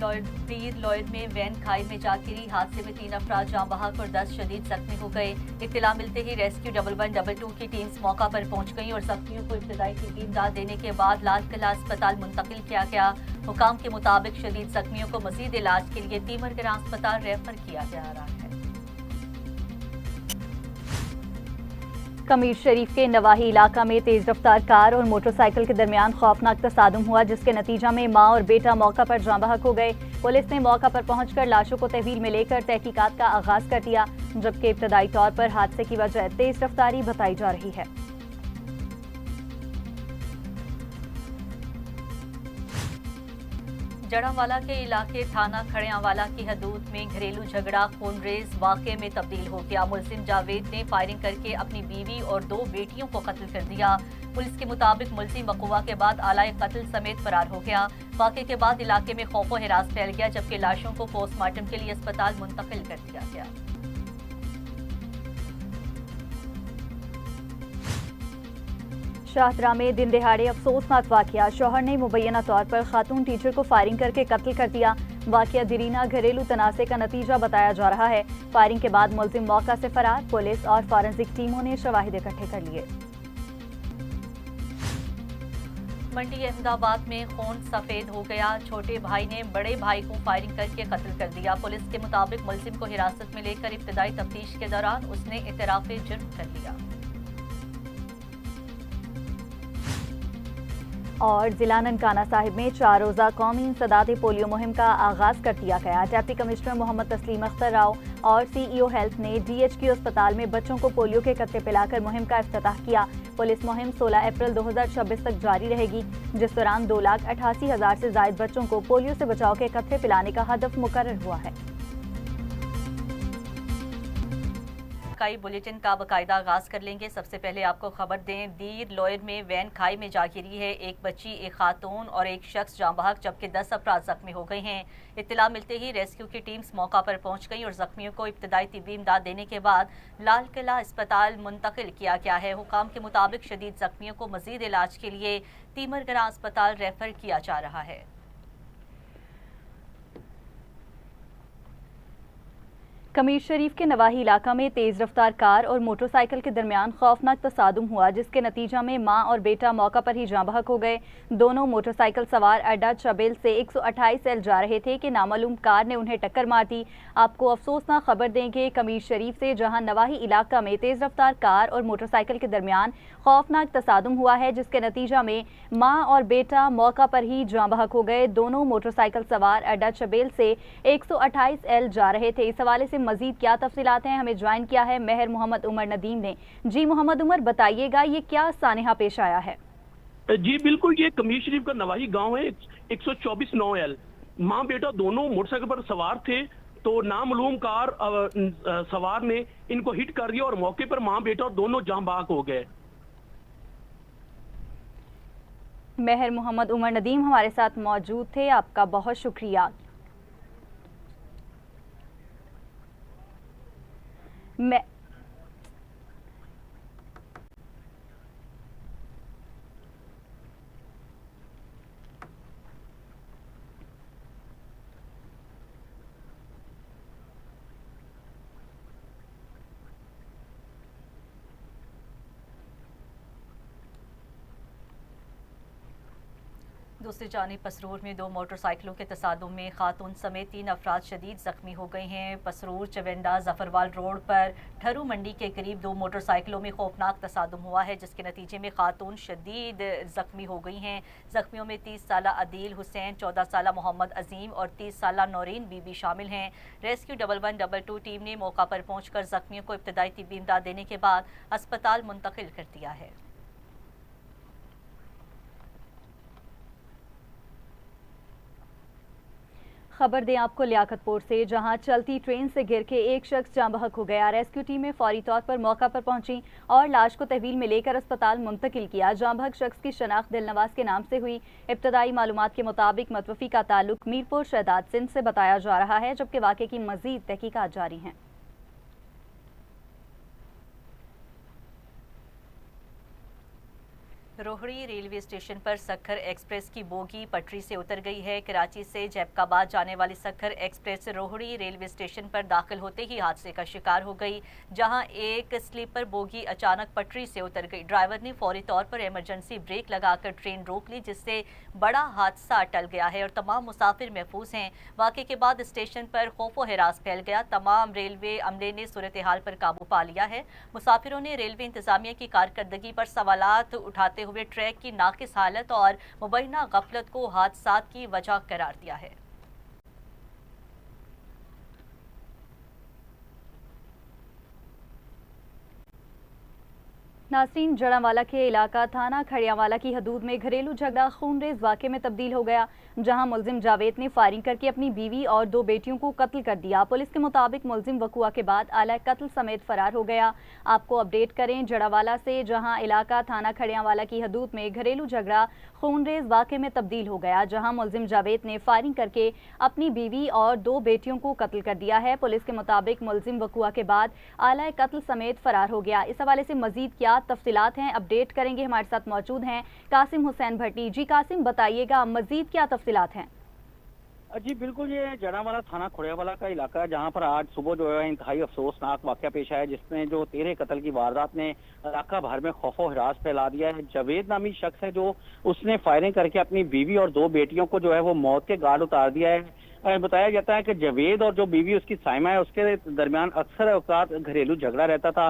दीर लॉयड में वैन खाई में जा गिरी। हादसे में 3 अफराद जाँ बहक और 10 शदीद जख्मी हो गए। इत्तला मिलते ही रेस्क्यू 1112 की टीम्स मौका पर पहुंच गई और जख्मियों को इब्तदाई तिब्बी इमदाद देने के बाद लाल किला अस्पताल मुंतकिल किया गया। हुकाम के मुताबिक शदीद जख्मियों को मजीद इलाज के लिए तीमरगरा अस्पताल रेफर किया जा रहा है। कमीर शरीफ के नवाही इलाका में तेज रफ्तार कार और मोटरसाइकिल के दरमियान खौफनाक तसादुम हुआ, जिसके नतीजा में मां और बेटा मौका पर जाँ बहक हो गए। पुलिस ने मौका पर पहुंचकर लाशों को तहवील में लेकर तहकीकात का आगाज कर दिया, जबकि इब्तदाई तौर पर हादसे की वजह तेज रफ्तारी बताई जा रही है। जड़ावाला के इलाके थाना खड़ियांवाला की हदूद में घरेलू झगड़ा खूनरेज वाक़े में तब्दील हो गया। मुलजिम जावेद ने फायरिंग करके अपनी बीवी और 2 बेटियों को कत्ल कर दिया। पुलिस के मुताबिक मुलजिम वक़ुआ के बाद आलाए कत्ल समेत फरार हो गया। वाक़े के बाद इलाके में खौफ व हिरास फैल गया, जबकि लाशों को पोस्टमार्टम के लिए अस्पताल मुंतकिल कर दिया गया। शाहदरा में दिन दिहाड़े अफसोसनाक वाकया। शौहर ने मुबैना तौर पर खातून टीचर को फायरिंग करके कत्ल कर दिया। वाकया दरीना घरेलू तनाज़े का नतीजा बताया जा रहा है। फायरिंग के बाद मुलजिम मौका से फरार। पुलिस और फॉरेंसिक टीमों ने शवाहिद इकट्ठे कर लिए। मंडी अहमदाबाद में खून सफेद हो गया। छोटे भाई ने बड़े भाई को फायरिंग करके कत्ल कर दिया। पुलिस के मुताबिक मुलजिम को हिरासत में लेकर इब्तदाई तफ्तीश के दौरान उसने इतराफ़े जुर्म कर लिया। और जिला ननकाना साहिब में 4 रोज़ा कौमी इंसदादी पोलियो मुहिम का आगाज कर दिया गया। डिप्टी कमिश्नर मोहम्मद तस्लीम अख्तर राव और सीईओ हेल्थ ने DHQ अस्पताल में बच्चों को पोलियो के कत्ते पिलाकर मुहिम का इफ्तिताह किया। पुलिस मुहिम 16 अप्रैल 2026 तक जारी रहेगी, जिस दौरान 2,88,000 से ज्यादा बच्चों को पोलियो से बचाव के कत्ते पिलाने का हदफ मुकर्रर हुआ है। बुलेटिन का बाकायदा आगाज कर लेंगे। सबसे पहले आपको खबर दें, दीर लॉयड में वैन खाई में जा गिरी है। एक बच्ची, एक खातून और एक शख्स जाँ बहक, जबकि 10 अफराद जख्मी हो गए हैं। इत्तला मिलते ही रेस्क्यू की टीम्स मौका पर पहुंच गई और जख्मियों को इब्तदाई तिब्बी इमदाद देने के बाद लाल किला अस्पताल मुंतकिल किया गया है। हुकाम के मुताबिक शदीद जख्मियों को मजीद इलाज के लिए तीमरगरा अस्पताल रेफर किया जा रहा है। कमीर शरीफ के नवाही इलाका में तेज रफ्तार कार और मोटरसाइकिल के दरमियान खौफनाक तसादुम हुआ, जिसके नतीजा में मां और बेटा मौका पर ही जाँ बहक हो गए। दोनों मोटरसाइकिल सवार अड्डा चबेल से 128 एल जा रहे थे कि नामालूम कार ने उन्हें टक्कर मार दी। आपको अफसोसनाक खबर देंगे कमीर शरीफ से, जहां नवाही इलाका में तेज रफ्तार कार और मोटरसाइकिल के दरमियान खौफनाक तसादुम हुआ है, जिसके नतीजा में मां और बेटा मौका पर ही जाँ बहक हो गए। दोनों मोटरसाइकिल सवार अड्डा चबेल से 128 एल जा रहे थे। इस हवाले से मजीद क्या तफसीलात हैं, हमें ज्वाइन किया है मेहर मोहम्मद उमर नदीम ने। जी मोहम्मद उमर, बताइएगा ये क्या सानिहा पेश आया है? जी बिल्कुल, ये कमीर शरीफ का नवाही गांव है। 124 9 एल माँ बेटा दोनों मोटरसाइकिल पर सवार थे, तो नामालूम कार सवार ने इनको हिट कर दिया और मौके पर माँ बेटा दोनों जाँ बहक हो गए। मेहर मोहम्मद उमर नदीम हमारे साथ मौजूद थे, आपका बहुत शुक्रिया। दूसरी जानिब पसरूर में 2 मोटरसाइकिलों के तसादुम में खातून समेत 3 अफराद शदीद जख्मी हो गए हैं। पसरूर चवेंडा जफरवाल रोड पर ठरू मंडी के करीब 2 मोटरसाइकिलों में खौफनाक तसादुम हुआ है, जिसके नतीजे में खातून शदीद जख्मी हो गई हैं। जख्मियों में 30 साला अदील हुसैन, 14 साला मोहम्मद अजीम और 30 साला नौरीन बीबी शामिल हैं। रेस्क्यू 1112 टीम ने मौका पर पहुंचकर जख्मियों को इब्तदाई तिब्बी इमदाद देने के बाद अस्पताल मुंतकिल कर दिया है। खबर दें आपको लियाकतपुर से, जहां चलती ट्रेन से गिर के एक शख्स जाँ बहक हो गया। रेस्क्यू टीमें फौरी तौर पर मौका पर पहुंची और लाश को तहवील में लेकर अस्पताल मुंतकिल किया। जाँ बहक शख्स की शनाख्त दिलनवाज के नाम से हुई। इब्तदाई मालूमात के मुताबिक मतवफी का ताल्लुक मीरपुर शहदाद सिंध से बताया जा रहा है, जबकि वाक़े की मजीद तहकीकात जारी हैं। रोहड़ी रेलवे स्टेशन पर सक्खर एक्सप्रेस की बोगी पटरी से उतर गई है। कराची से जैबकाबाद जाने वाली Sukkur express Rohri railway station पर दाखिल होते ही हादसे का शिकार हो गई, जहां एक स्लीपर बोगी अचानक पटरी से उतर गई। ड्राइवर ने फौरी तौर पर इमरजेंसी ब्रेक लगाकर ट्रेन रोक ली, जिससे बड़ा हादसा टल गया है और तमाम मुसाफिर महफूज हैं। वाक़े के बाद स्टेशन पर खौफो हिरास फैल गया। तमाम रेलवे अमले ने सूरत हाल पर काबू पा लिया है। मुसाफिरों ने रेलवे इंतजामिया की कारकर्दगी पर सवालात उठाते हुए ट्रैक की नाकिस हालत और मुबैना गफलत को हादसात की वजह करार दिया है। नासरीन, जड़ांवाला के इलाका थाना खड़ियावाला की हदूद में घरेलू झगड़ा खूनरेज वाक़े में तब्दील हो गया, जहां मुलजिम जावेद ने फायरिंग करके अपनी बीवी और 2 बेटियों को कत्ल कर दिया। पुलिस के मुताबिक मुलजिम वकुआ के बाद आला कत्ल समेत फरार हो गया। आपको अपडेट करें जड़ांवाला से, जहां इलाका थाना खड़ियावाला की हदूद में घरेलू झगड़ा खूनरेज वाक़े में तब्दील हो गया, जहां मुलजिम जावेद ने फायरिंग करके अपनी बीवी और 2 बेटियों को कत्ल कर दिया है। पुलिस के मुताबिक मुलजिम वकुआ के बाद आला कत्ल समेत फरार हो गया। इस हवाले से मजीद क्या तफसीलात हैं, अपडेट करेंगे। हमारे साथ मौजूद हैं कासिम हुसैन भट्टी। जी कासिम, बताइएगा मजीद क्या तफसीलात हैं? जी बिल्कुल, ये जड़ांवाला थाना खड़ियावाला का इलाका है, जहां पर आज सुबह जो है इंतहाई अफसोसनाक वाक़या पेश आया, जिसमें जो 13 कत्ल की वारदात ने इलाका भर में खौफो हिरास फैला दिया है। जावेद नामी शख्स है जो उसने फायरिंग करके अपनी बीवी और 2 बेटियों को जो है वो मौत के घाट उतार दिया है। बताया जाता है कि जावेद और जो बीवी उसकी साइमा है, उसके दरमियान अक्सर औकात घरेलू झगड़ा रहता था।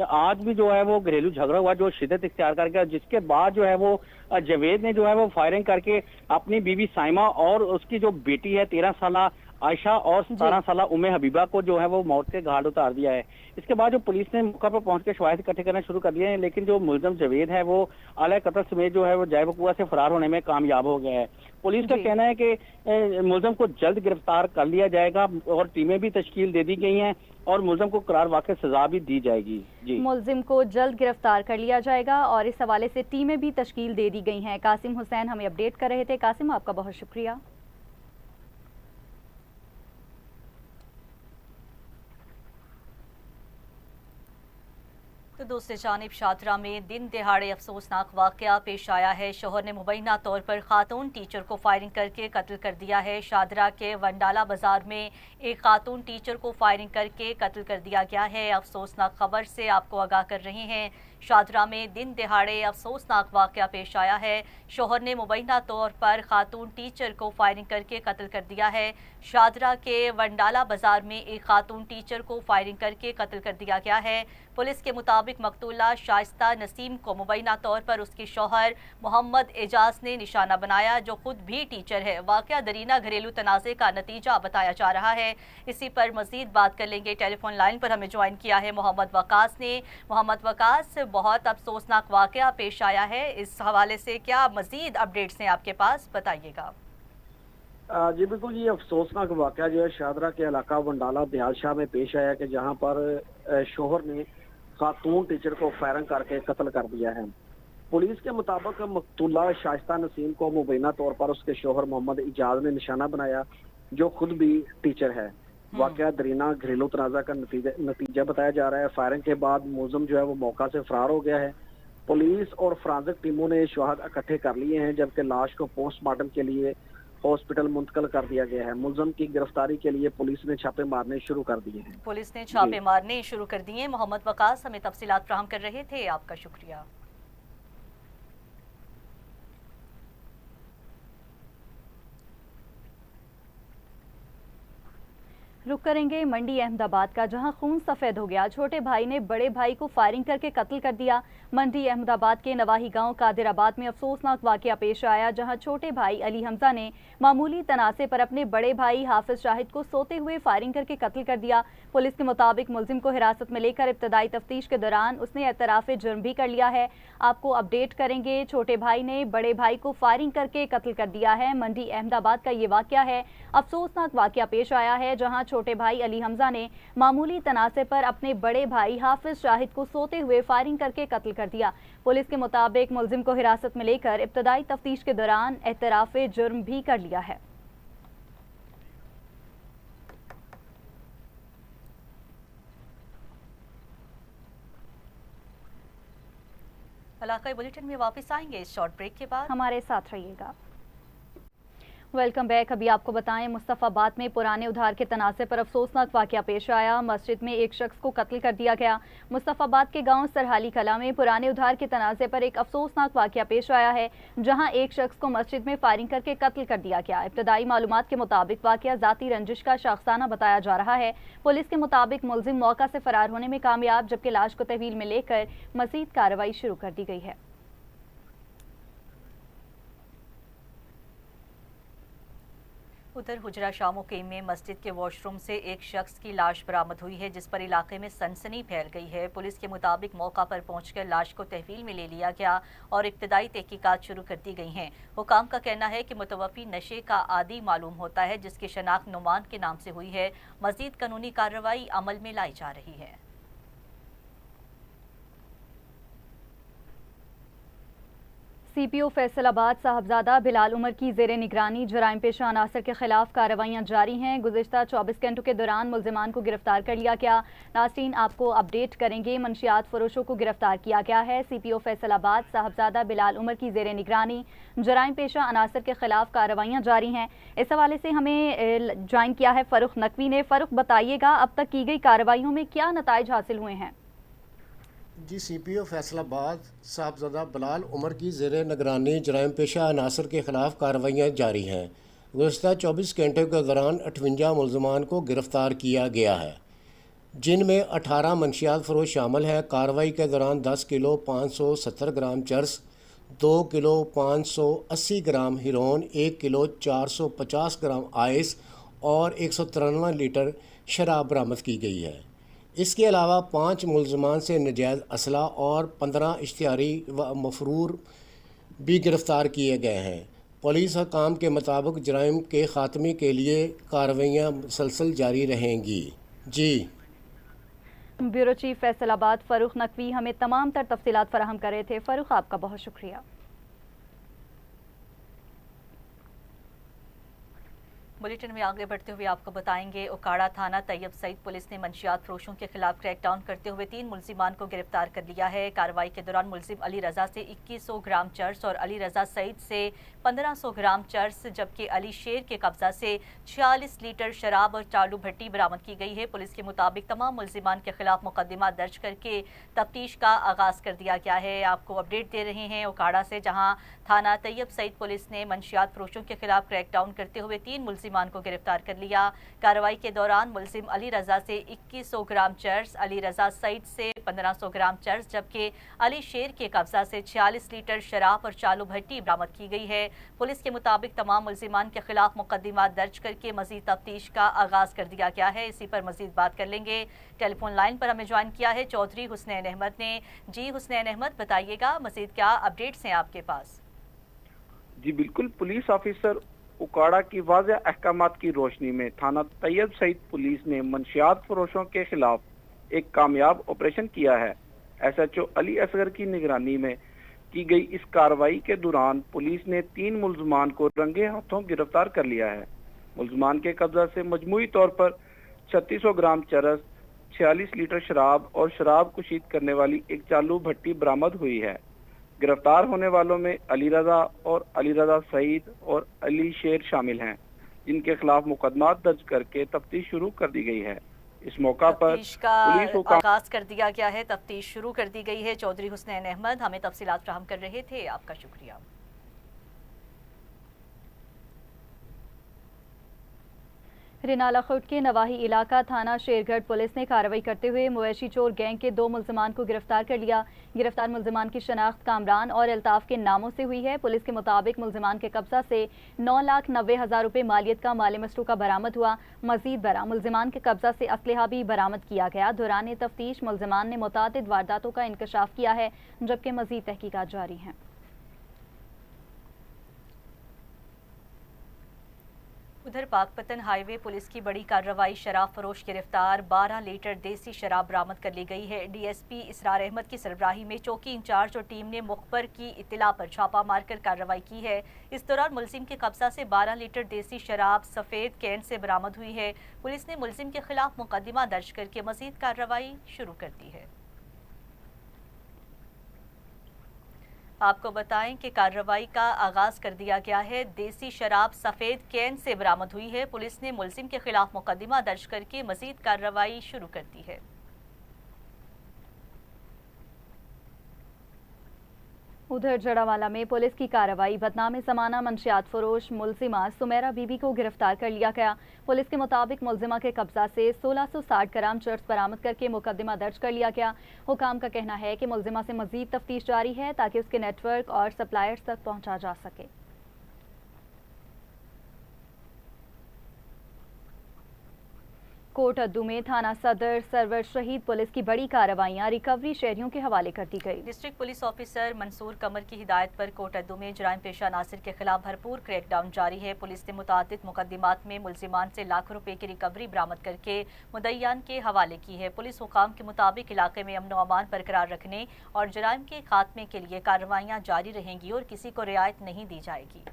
आज भी जो है वो घरेलू झगड़ा हुआ जो शिद्दत इख्तियार कर गया, जिसके बाद जो है वो जावेद ने जो है वो फायरिंग करके अपनी बीवी साइमा और उसकी जो बेटी है 13 साल आयशा और 17 साल उम्मे हबीबा को जो है वो मौत के घाट उतार दिया है। इसके बाद जो पुलिस ने मौका पर पहुंच के शवाहिद इकट्ठे करना शुरू कर दिए हैं, लेकिन जो मुलजिम जावेद है वो आला कत्ल समेत जो है वो जैबकुआ से फरार होने में कामयाब हो गया है। पुलिस का कहना है कि मुलजिम को जल्द गिरफ्तार कर लिया जाएगा और टीमें भी तश्कील दे दी गई हैं और मुलजिम को करार वाक़ई सजा भी दी जाएगी। जी, मुलजिम को जल्द गिरफ्तार कर लिया जाएगा और इस हवाले से टीमें भी तश्कील दे दी गई हैं। कासिम हुसैन हमें अपडेट कर रहे थे। कासिम, आपका बहुत शुक्रिया। तो दूसरी जानिब शादरा में दिन दिहाड़े अफसोसनाक वाक़या पेश आया है। शोहर ने मुबैना तौर पर खातून टीचर को फायरिंग करके कत्ल कर दिया है। शादरा के वंडाला बाजार में एक खातून टीचर को फायरिंग करके कत्ल कर दिया गया है। अफसोसनाक खबर से आपको आगाह कर रहे हैं। शादरा में दिन दिहाड़े अफसोसनाक वाक़या पेश आया है। शोहर ने मुबैना तौर पर खातून टीचर को फायरिंग करके कत्ल कर दिया है। शादरा के वंडाला बाजार में एक खातून टीचर को फायरिंग करके कत्ल कर दिया गया है। पुलिस के मुताबिक मकतूला शाइस्ता नसीम को मुबैना तौर पर उसके शौहर मोहम्मद एजाज ने निशाना बनाया, जो खुद भी टीचर है। वाक़या दरीना घरेलू तनाज़े का नतीजा बताया जा रहा है। इसी पर मजीद बात कर लेंगे। टेलीफोन लाइन पर हमें ज्वाइन किया है मोहम्मद वकास ने। मोहम्मद वकास, बहुत अफसोसनाक वाक़या पेश आया है, इस हवाले से क्या मजीद अपडेट्स हैं आपके पास, बताइएगा। जी बिल्कुल, ये अफसोसनाक वाक़या जो है शादरा के इलाका वंडाला दयालशाह में पेश आया कि जहां पर शोहर ने खातून टीचर को फायरिंग करके कत्ल कर दिया है। पुलिस के मुताबिक मकतूला शाइस्ता नसीम को मुबैना तौर पर उसके शोहर मोहम्मद एजाज ने निशाना बनाया, जो खुद भी टीचर है। वाक़या दरीना घरेलू तनाज़ा का नतीजा बताया जा रहा है। फायरिंग के बाद मुलजिम जो है वो मौका से फरार हो गया है। पुलिस और फोरेंसिक टीमों ने शवाहिद इकट्ठे कर लिए हैं, जबकि लाश को पोस्टमार्टम के लिए हॉस्पिटल मुंतकिल कर दिया गया है। मुलजिम की गिरफ्तारी के लिए पुलिस ने छापे मारने शुरू कर दिए हैं। पुलिस ने छापे मारने शुरू कर दिए। मोहम्मद वकास हमें तफसीलात फराहम कर रहे थे, आपका शुक्रिया। रुक करेंगे मंडी अहमदाबाद का, जहां खून सफेद हो गया। छोटे भाई ने बड़े भाई को फायरिंग करके कत्ल कर दिया। मंडी अहमदाबाद के नवाही गांव कादिराबाद में अफसोसनाक वाकया पेश आया, जहां छोटे भाई अली हमजा ने मामूली तनासे पर अपने बड़े भाई हाफिज शाहिद को सोते हुए फायरिंग करके कत्ल कर दिया। पुलिस के मुताबिक मुलजिम को हिरासत में लेकर इब्तदाई तफ्तीश के दौरान उसने एतराफ़ जुर्म भी कर लिया है। आपको अपडेट करेंगे। छोटे भाई ने बड़े भाई को फायरिंग करके कत्ल कर दिया है। मंडी अहमदाबाद का ये वाकया है। अफसोसनाक वाकया पेश आया है, जहां छोटे भाई अली हमजा ने मामूली तनासे पर अपने बड़े भाई हाफिज शाहिद को सोते हुए फायरिंग करके कत्ल कर दिया। पुलिस के मुताबिक मुलजिम को हिरासत में लेकर इब्तदाई तफ्तीश के दौरान एतराफ़ जुर्म भी कर लिया है। इलाकाई बुलेटिन में वापस आएंगे इस शॉर्ट ब्रेक के बाद। हमारे साथ रहिएगा। Welcome back. अभी आपको बताएं, मुस्तफाबाद में पुराने उधार के तनाज़े पर अफसोसनाक वाक़या पेश आया। मस्जिद में एक शख्स को कत्ल कर दिया गया। मुस्तफाबाद के गांव सरहाली कला में पुराने उधार के तनाज़े पर एक अफसोसनाक वाक़या पेश आया है, जहां एक शख्स को मस्जिद में फायरिंग करके कत्ल कर दिया गया। इब्तदाई मालूमात के मुताबिक वाक़या ज़ाती रंजिश का शाखसाना बताया जा रहा है। पुलिस के मुताबिक मुलजिम मौका से फरार होने में कामयाब, जबकि लाश को तहवील में लेकर मज़ीद कार्रवाई शुरू कर दी गई है। उधर हुजरा शाह मुकीम में मस्जिद के वॉशरूम से एक शख्स की लाश बरामद हुई है, जिस पर इलाके में सनसनी फैल गई है। पुलिस के मुताबिक मौका पर पहुंचकर लाश को तहवील में ले लिया गया और इब्तदाई तहकीकात शुरू कर दी गई हैं। हुकाम का कहना है कि मुतवफ़ी नशे का आदी मालूम होता है, जिसकी शनाख्त नुमान के नाम से हुई है। मजीद कानूनी कार्रवाई अमल में लाई जा रही है। CPO फैसलाबाद साहबजादा बिलाल उमर की ज़ेरे निगरानी जराइम पेशा अनासर के खिलाफ कार्रवाइयाँ जारी हैं। गुज़िश्ता 24 घंटों के दौरान मुल्ज़िमान को गिरफ्तार कर लिया गया। नाज़रीन, आपको अपडेट करेंगे, मंशियात फरोशों को गिरफ्तार किया गया है। CPO फैसलाबाद साहबजादा बिलाल उमर की ज़ेरे निगरानी जराइम पेशा अनासर के खिलाफ कार्रवाइयाँ जारी हैं। इस हवाले से हमें ज्वाइन किया है फ़ारूक नकवी ने। फ़ारूक, बताइएगा अब तक की गई कार्रवाइयों में क्या नताइज हासिल हुए हैं? जी, CPO फैसलाबाद साहबजादा बिलाल उमर की ज़ेरे निगरानी जराइम पेशा अनासर के ख़िलाफ़ कार्रवाइयाँ जारी हैं। गुज़िश्ता 24 घंटे के दौरान 58 मुल्ज़िमान को गिरफ़्तार किया गया है, जिनमें 18 मंशियात फ़रोश शामिल हैं। कार्रवाई के दौरान 10 किलो 570 ग्राम चरस, 2 किलो 580 ग्राम हीरोइन, 1 किलो 450 ग्राम आइस और 193 लीटर शराब बरामद की गई है। इसके अलावा 5 मुल्ज़िमान से नजायज़ असला और 15 इश्तिहारी व मफरूर भी गिरफ़्तार किए गए हैं। पुलिस हकाम के मुताबिक जराइम के ख़ात्मे के लिए कार्रवाइयाँ मुसलसल जारी रहेंगी। जी, ब्यूरो चीफ फैसलाबाद फ़ारूक नकवी हमें तमाम तर तफसीलात फराहम कर रहे थे। फ़ारूक, आपका बहुत शुक्रिया। बुलेटिन में आगे बढ़ते हुए आपको बताएंगे, उकाड़ा थाना तैयब सईद पुलिस ने मंशियात फरोशों के खिलाफ क्रैकडाउन करते हुए 3 मुल्जिमान को गिरफ्तार कर लिया है। कार्रवाई के दौरान मुल्जिम अली रजा से 2100 ग्राम चर्स और अली रजा सईद से 1500 ग्राम चर्स, जबकि अली शेर के कब्जा से 46 लीटर शराब और चालू भट्टी बरामद की गई है। पुलिस के मुताबिक तमाम मुल्जिमान के खिलाफ मुकदमा दर्ज करके तफ्तीश का आगाज कर दिया गया है। आपको अपडेट दे रहे हैं उकाड़ा से, जहां थाना तैयब सईद पुलिस ने मंशियात फरोशों के खिलाफ क्रैकडाउन करते हुए 3 मुल्जिमान को गिरफ्तार कर लिया। कार्रवाई के दौरान मुल्जिम अली रजा से 2100 ग्राम चर्स, अली रजा सईद से 1500 ग्राम चर्स, जबकि अली शेर के कब्जा से 46 लीटर शराब और चालू भट्टी बरामद की गई है। पुलिस के मुताबिक तमाम मुल्जिमान के खिलाफ मुकदमा दर्ज करके मजीद तफ्तीश का आगाज कर दिया गया है। इसी पर मजीद बात कर लेंगे। टेलीफोन लाइन पर हमें ज्वाइन किया है चौधरी हुसनैन अहमद ने। जी हुसनैन अहमद, बताइएगा मजीद क्या अपडेट्स हैं आपके पास? जी बिल्कुल, पुलिस ऑफिसर उकाड़ा की वाज़ेह अहकामात की रोशनी में थाना तैयब सईद पुलिस ने मंशियात फरोशों के खिलाफ एक कामयाब ऑपरेशन किया है। SHO अली असगर की निगरानी में की गई इस कार्रवाई के दौरान पुलिस ने 3 मुल्ज़िमान को रंगे हाथों गिरफ्तार कर लिया है। मुल्ज़िमान के कब्जा से मजमूई तौर पर 3600 ग्राम चरस, 46 लीटर शराब और शराब कुशीद करने वाली एक चालू भट्टी बरामद हुई है। गिरफ्तार होने वालों में अली रजा और अली रजा सईद और अली शेर शामिल हैं, जिनके खिलाफ मुकदमा दर्ज करके तफ्तीश शुरू कर दी गई है। इस मौका पर पुलिस का आगाज कर दिया गया है, तफ्तीश शुरू कर दी गई है। चौधरी हुसनैन अहमद हमें तफसीलात फराहम कर रहे थे, आपका शुक्रिया। रिनाला खुर्द के नवाही इलाका थाना शेरगढ़ पुलिस ने कार्रवाई करते हुए मवेशी चोर गैंग के 2 मुल्जिमान को गिरफ्तार कर लिया। गिरफ्तार मुल्जिमान की शनाख्त कामरान और अल्ताफ के नामों से हुई है। पुलिस के मुताबिक मुल्जिमान के कब्जा से 9,90,000 रुपये मालियत का माल मसरूका बरामद हुआ। मजीद बरा मुल्जिमान के कब्जा से असलहा भी बरामद किया गया। दौरान तफ्तीश मुल्जिमान ने मुतादिद वारदातों का इंकशाफ किया है, जबकि मजीद तहकीकात जारी हैं। उधर पाकपतन हाईवे पुलिस की बड़ी कार्रवाई, शराब फरोश गिरफ्तार, 12 लीटर देसी शराब बरामद कर ली गई है। DSP इसरार अहमद की सरबराही में चौकी इंचार्ज और टीम ने मुखबर की इत्तला पर छापा मारकर कार्रवाई की है। इस दौरान मुलजिम के कब्जा से 12 लीटर देसी शराब सफ़ेद कैन से बरामद हुई है। पुलिस ने मुलजिम के खिलाफ मुकदमा दर्ज करके मजीद कार्रवाई शुरू कर दी है। آپ کو بتائیں کہ کارروائی کا آغاز کر دیا گیا ہے۔ دیسی شراب سفید کین سے برآمد ہوئی ہے۔ پولیس نے ملزم کے خلاف مقدمہ درج کر کے مزید کارروائی شروع کر دی ہے۔ ادھر جڑاوالا میں پولیس کی کارروائی بدنام زمانہ منشیات فروش ملزمہ سمیرہ بی بی کو گرفتار کر لیا گیا۔ پولیس کے مطابق ملزمہ کے قبضہ سے 1660 گرام چرس برآمد کر کے مقدمہ درج کر لیا گیا۔ حکام کا کہنا ہے کہ ملزمہ سے مزید تفتیش جاری ہے تاکہ اس کے نیٹ ورک اور سپلائرز تک پہنچا جا سکے۔ کوٹ ادو میں تھانہ صدر سرور شہید پولیس کی بڑی کارروائیاں ریکوری شہریوں کے حوالے کر دی گئی۔ ڈسٹرکٹ پولیس آفیسر منصور قمر کی ہدایت پر کوٹ ادو میں جرائم پیشہ عناصر کے خلاف بھرپور کریک ڈاؤن جاری ہے۔ پولیس نے متعدد مقدمات میں ملزمان سے لاکھوں روپے کی ریکوری برآمد کر کے مدعیان کے حوالے کی ہے۔ پولیس حکام کے مطابق علاقے میں امن و امان برقرار رکھنے اور جرائم کے خاتمے کے لیے کارروائیاں جاری رہیں گی اور کسی کو رعایت نہیں دی جائے گی۔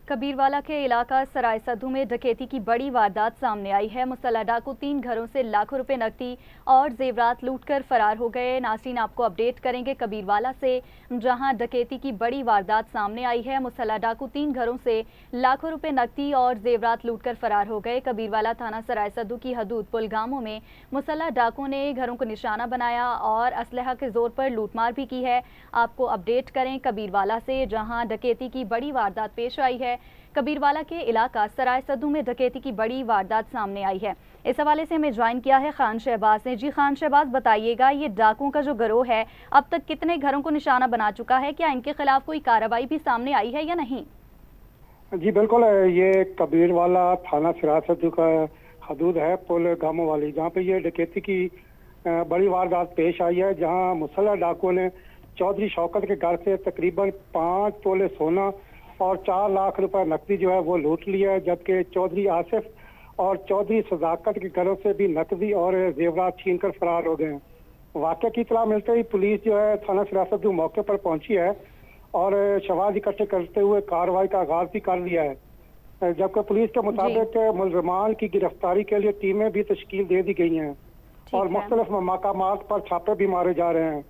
کبیروالا کے علاقہ سرائے سدھو میں ڈکیتی کی بڑی واردات سامنے آئی ہے۔ مسلح ڈاکو 3 گھروں سے لاکھوں روپے نقدی اور زیورات لوٹ کر فرار ہو گئے۔ ناظرین آپ کو اپڈیٹ کریں گے کبیروالا سے، جہاں ڈکیتی کی بڑی واردات سامنے آئی ہے۔ مسلح ڈاکو 3 گھروں سے لاکھوں روپے نقدی اور زیورات لوٹ کر فرار ہو گئے۔ کبیروالا تھانہ سرائے سدھو کی حدود پلگاموں میں مسلح ڈاکو نے گھروں کو نشانہ بنایا اور اسلحہ کے زور پر لوٹ مار بھی کی ہے۔ آپ کو اپڈیٹ کریں کبیروالا سے، جہاں ڈکیتی کی بڑی واردات پیش آئی ہے۔ کبیروالا کے علاقہ سرائے سدھو میں ڈکیتی کی بڑی واردات سامنے آئی ہے۔ اس حوالے سے ہمیں جوائن کیا ہے خان شہباز نے۔ جی خان شہباز، بتائیے گا یہ ڈاکوؤں کا جو گروہ ہے اب تک کتنے گھروں کو نشانہ بنا چکا ہے؟ کیا ان کے خلاف کوئی کارروائی بھی سامنے آئی ہے یا نہیں؟ جی بالکل، یہ کبیروالا تھانہ سرائے سدھو کا حدود ہے پل گاموں والی، جہاں پہ یہ ڈکیتی کی بڑی واردات پیش آئی ہے، جہاں مسلح ڈاکوؤں نے چودھری شوکت کے گھر سے تقریباً 5 تولے سونا اور 4 لاکھ روپے نقدی جو ہے وہ لوٹ لیا ہے، جبکہ چودھری آصف اور چودھری صداقت کے گھروں سے بھی نقدی اور زیورات چھین کر فرار ہو گئے ہیں۔ واقعہ کی اطلاع ملتے ہی پولیس جو ہے تھانہ سرائے سدھو موقع پر پہنچی ہے اور شواہد اکٹھے کرتے ہوئے کارروائی کا آغاز بھی کر لیا ہے، جبکہ پولیس کے مطابق ملزمان کی گرفتاری کے لیے ٹیمیں بھی تشکیل دے دی گئی ہیں اور مختلف مقامات پر چھاپے بھی مارے جا رہے ہیں،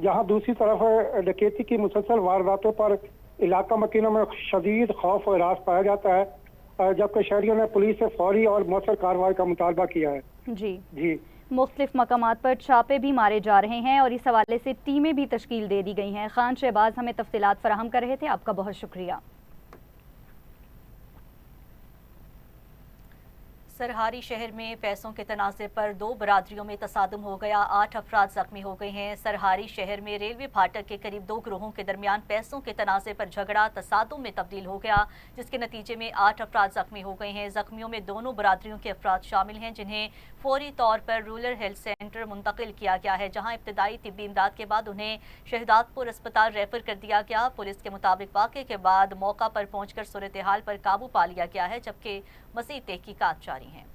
جہاں دوسری طرف ڈکیتی کی مسلسل وارداتوں پر علاقہ مکینوں میں شدید خوف و ہراس پایا جاتا ہے، جبکہ شہریوں نے پولیس سے فوری اور مؤثر کارروائی کا مطالبہ کیا ہے۔ جی مختلف مقامات پر چھاپے بھی مارے جا رہے ہیں اور اس حوالے سے ٹیمیں بھی تشکیل دے دی گئی ہیں۔ خان شہباز ہمیں تفصیلات فراہم کر رہے تھے، آپ کا بہت شکریہ۔ سرہاری شہر میں پیسوں کے تنازع پر 2 برادریوں میں تصادم ہو گیا، 8 افراد زخمی ہو گئے ہیں۔ سرہاری شہر میں ریلوے پھاٹک کے قریب 2 گروہوں کے درمیان پیسوں کے تنازع پر جھگڑا تصادم میں تبدیل ہو گیا، جس کے نتیجے میں 8 افراد زخمی ہو گئے ہیں۔ زخمیوں میں دونوں برادریوں کے افراد شامل ہیں، جنہیں فوری طور پر رورل ہیلتھ سینٹر منتقل کیا گیا ہے، جہاں ابتدائی طبی امداد کے بعد انہیں شہداد پور اسپتال ریفر کر دیا گیا۔ پولیس کے مطابق واقعے کے بعد موقع پر پہنچ کر صورتحال پر قابو پا لیا گیا ہے، جبکہ مزید تحقیقات جاری ہیں۔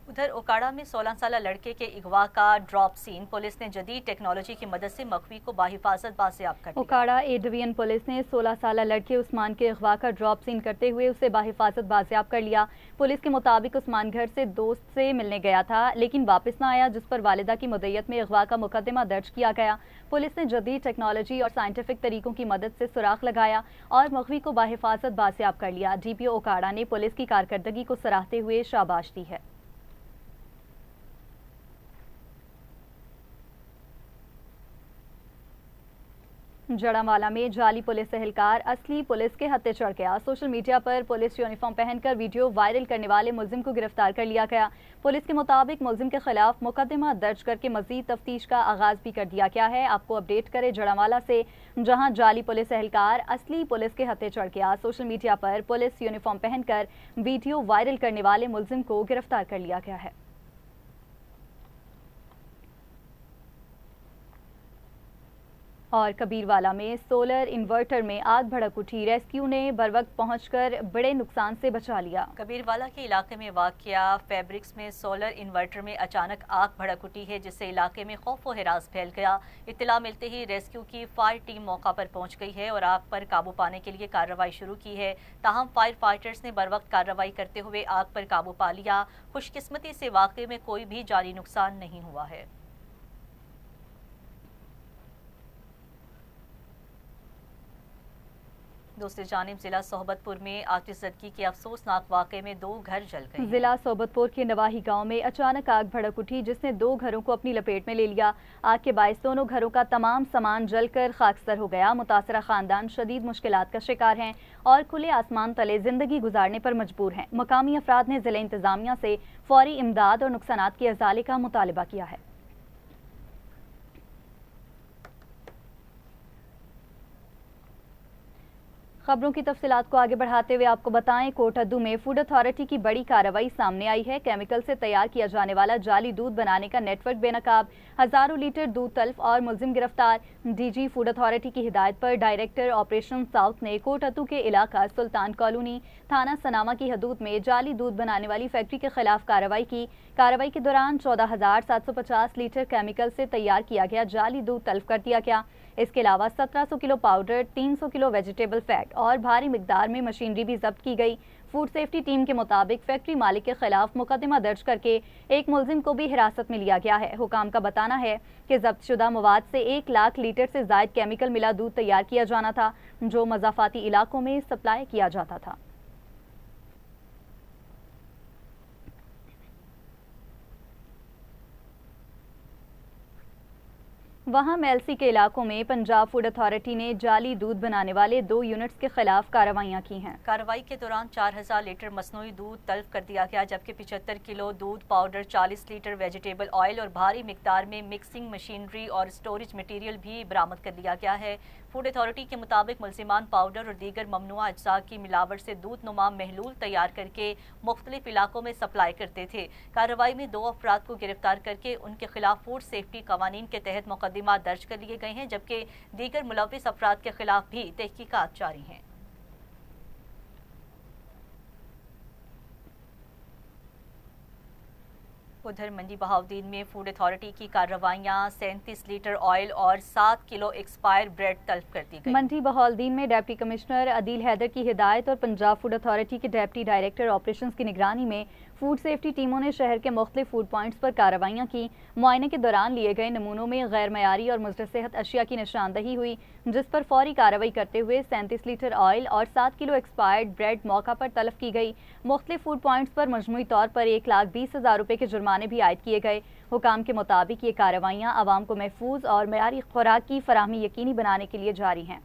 ادھر اوکاڑا میں 16 سالہ لڑکے کے اغوا کا ڈراپ سین، پولیس نے جدید ٹیکنالوجی کی مدد سے مخفی کو بحفاظت بازیاب کر لیا۔ اوکاڑا اے ڈویژن پولیس نے 16 سالہ لڑکے عثمان کے اغوا کا ڈراپ سین کرتے ہوئے اسے بحفاظت بازیاب کر لیا۔ پولیس کے مطابق عثمان گھر سے دوست سے ملنے گیا تھا لیکن واپس نہ آیا، جس پر والدہ کی مدعیت میں اغوا کا مقدمہ درج کیا گیا۔ پولیس نے جدید ٹیکنالوجی اور سائنٹیفک طریقوں کی مدد سے سراغ لگایا اور مخفی کو بحفاظت بازیاب کر لیا۔ ڈی پی او اوکاڑا نے پولیس کی کارکردگی کو سراہتے ہوئے شاباش دی ہے۔ جڑاوالا میں جعلی پولیس اہلکار اصلی پولیس کے ہتھے چڑھ گیا۔ سوشل میڈیا پر پولیس یونیفارم پہن کر ویڈیو وائرل کرنے والے ملزم کو گرفتار کر لیا گیا۔ پولیس کے مطابق ملزم کے خلاف مقدمہ درج کر کے مزید تفتیش کا آغاز بھی کر دیا گیا ہے۔ آپ کو اپڈیٹ کرے جڑاوالا سے، جہاں جعلی پولیس اہلکار اصلی پولیس کے ہتھے چڑھ گیا۔ سوشل میڈیا پر پولیس یونیفارم پہن کر ویڈیو وائرل کرنے والے ملزم کو گرفتار کر لیا گیا ہے۔ اور کبیروالا میں سولر انورٹر میں آگ بھڑک اٹھی، ریسکیو نے بروقت پہنچ کر بڑے نقصان سے بچا لیا۔ کبیروالا کے علاقے میں واقع فیبرکس میں سولر انورٹر میں اچانک آگ بھڑک اٹھی ہے، جس سے علاقے میں خوف و ہراس پھیل گیا۔ اطلاع ملتے ہی ریسکیو کی فائر ٹیم موقع پر پہنچ گئی ہے اور آگ پر قابو پانے کے لیے کارروائی شروع کی ہے۔ تاہم فائر فائٹرز نے بروقت کارروائی کرتے ہوئے آگ پر قابو پا لیا۔ خوش قسمتی سے واقعے میں کوئی بھی جانی نقصان نہیں ہوا ہے۔ دوسری جانب ضلع صحبت پور میں آتش زدگی کے افسوسناک واقعے میں 2 گھر جل گئے۔ ضلع صحبت پور کے نواحی گاؤں میں اچانک آگ بھڑک اٹھی، جس نے 2 گھروں کو اپنی لپیٹ میں لے لیا۔ آگ کے باعث دونوں گھروں کا تمام سامان جل کر خاکستر ہو گیا۔ متاثرہ خاندان شدید مشکلات کا شکار ہیں اور کھلے آسمان تلے زندگی گزارنے پر مجبور ہیں۔ مقامی افراد نے ضلع انتظامیہ سے فوری امداد اور نقصانات کے ازالے کا مطالبہ کیا ہے۔ خبروں کی تفصیلات کو آگے بڑھاتے ہوئے آپ کو بتائیں، کوٹ ادو میں فوڈ اتھارٹی کی بڑی کارروائی سامنے آئی ہے۔ کیمیکل سے تیار کیا جانے والا جعلی دودھ بنانے کا نیٹ ورک بے نقاب، ہزاروں لیٹر دودھ تلف اور ملزم گرفتار۔ ڈی جی فوڈ اتھارٹی کی ہدایت پر ڈائریکٹر آپریشن ساؤتھ نے کوٹ ادو کے علاقہ سلطان کالونی تھانہ سناما کی حدود میں جعلی دودھ بنانے والی فیکٹری کے خلاف کارروائی کی۔ کارروائی کے دوران 14,750 لیٹر کیمیکل سے تیار کیا گیا جعلی دودھ تلف کر دیا گیا۔ اس کے علاوہ 1700 کلو پاؤڈر، 300 کلو ویجیٹیبل فیٹ اور بھاری مقدار میں مشینری بھی ضبط کی گئی۔ فوڈ سیفٹی ٹیم کے مطابق فیکٹری مالک کے خلاف مقدمہ درج کر کے ایک ملزم کو بھی حراست میں لیا گیا ہے۔ حکام کا بتانا ہے کہ ضبط شدہ مواد سے 1 لاکھ لیٹر سے زائد کیمیکل ملا دودھ تیار کیا جانا تھا، جو مضافاتی علاقوں میں سپلائی کیا جاتا تھا۔ وہاں میلسی کے علاقوں میں پنجاب فوڈ اتھارٹی نے جعلی دودھ بنانے والے 2 یونٹس کے خلاف کارروائیاں کی ہیں۔ کارروائی کے دوران 4000 لیٹر مصنوعی دودھ تلف کر دیا گیا، جبکہ 75 کلو دودھ پاؤڈر، 40 لیٹر ویجیٹیبل آئل اور بھاری مقدار میں مکسنگ مشینری اور اسٹوریج مٹیریل بھی برآمد کر لیا گیا ہے۔ فوڈ اتھارٹی کے مطابق ملزمان پاؤڈر اور دیگر ممنوعہ اجزاء کی ملاوٹ سے دودھ نما محلول تیار کر کے مختلف علاقوں میں سپلائی کرتے تھے۔ کارروائی میں 2 افراد کو گرفتار کر کے ان کے خلاف فوڈ سیفٹی قوانین کے تحت مقدمات درج کر لیے گئے ہیں، جبکہ دیگر ملوث افراد کے خلاف بھی تحقیقات جاری ہیں۔ ادھر منڈی بہاؤدین میں فوڈ اتھارٹی کی کارروائیاں 37 لیٹر آئل اور 7 کلو ایکسپائر بریڈ تلف کر دی گئی۔ منڈی بہاؤدین میں ڈپٹی کمشنر عدیل حیدر کی ہدایت اور پنجاب فوڈ اتھارٹی کے ڈپٹی ڈائریکٹر آپریشنز کی نگرانی میں فوڈ سیفٹی ٹیموں نے شہر کے مختلف فوڈ پوائنٹس پر کارروائیاں کی۔ معائنے کے دوران لیے گئے نمونوں میں غیر معیاری اور مضر صحت اشیاء کی نشاندہی ہوئی، جس پر فوری کارروائی کرتے ہوئے 37 لیٹر آئل اور 7 کلو ایکسپائرڈ بریڈ موقع پر تلف کی گئی۔ مختلف فوڈ پوائنٹس پر مجموعی طور پر 1,20,000 روپے کے جرمانے بھی عائد کیے گئے۔ حکام کے مطابق یہ کارروائیاں عوام کو محفوظ اور معیاری خوراک کی فراہمی یقینی بنانے کے لیے جاری ہیں۔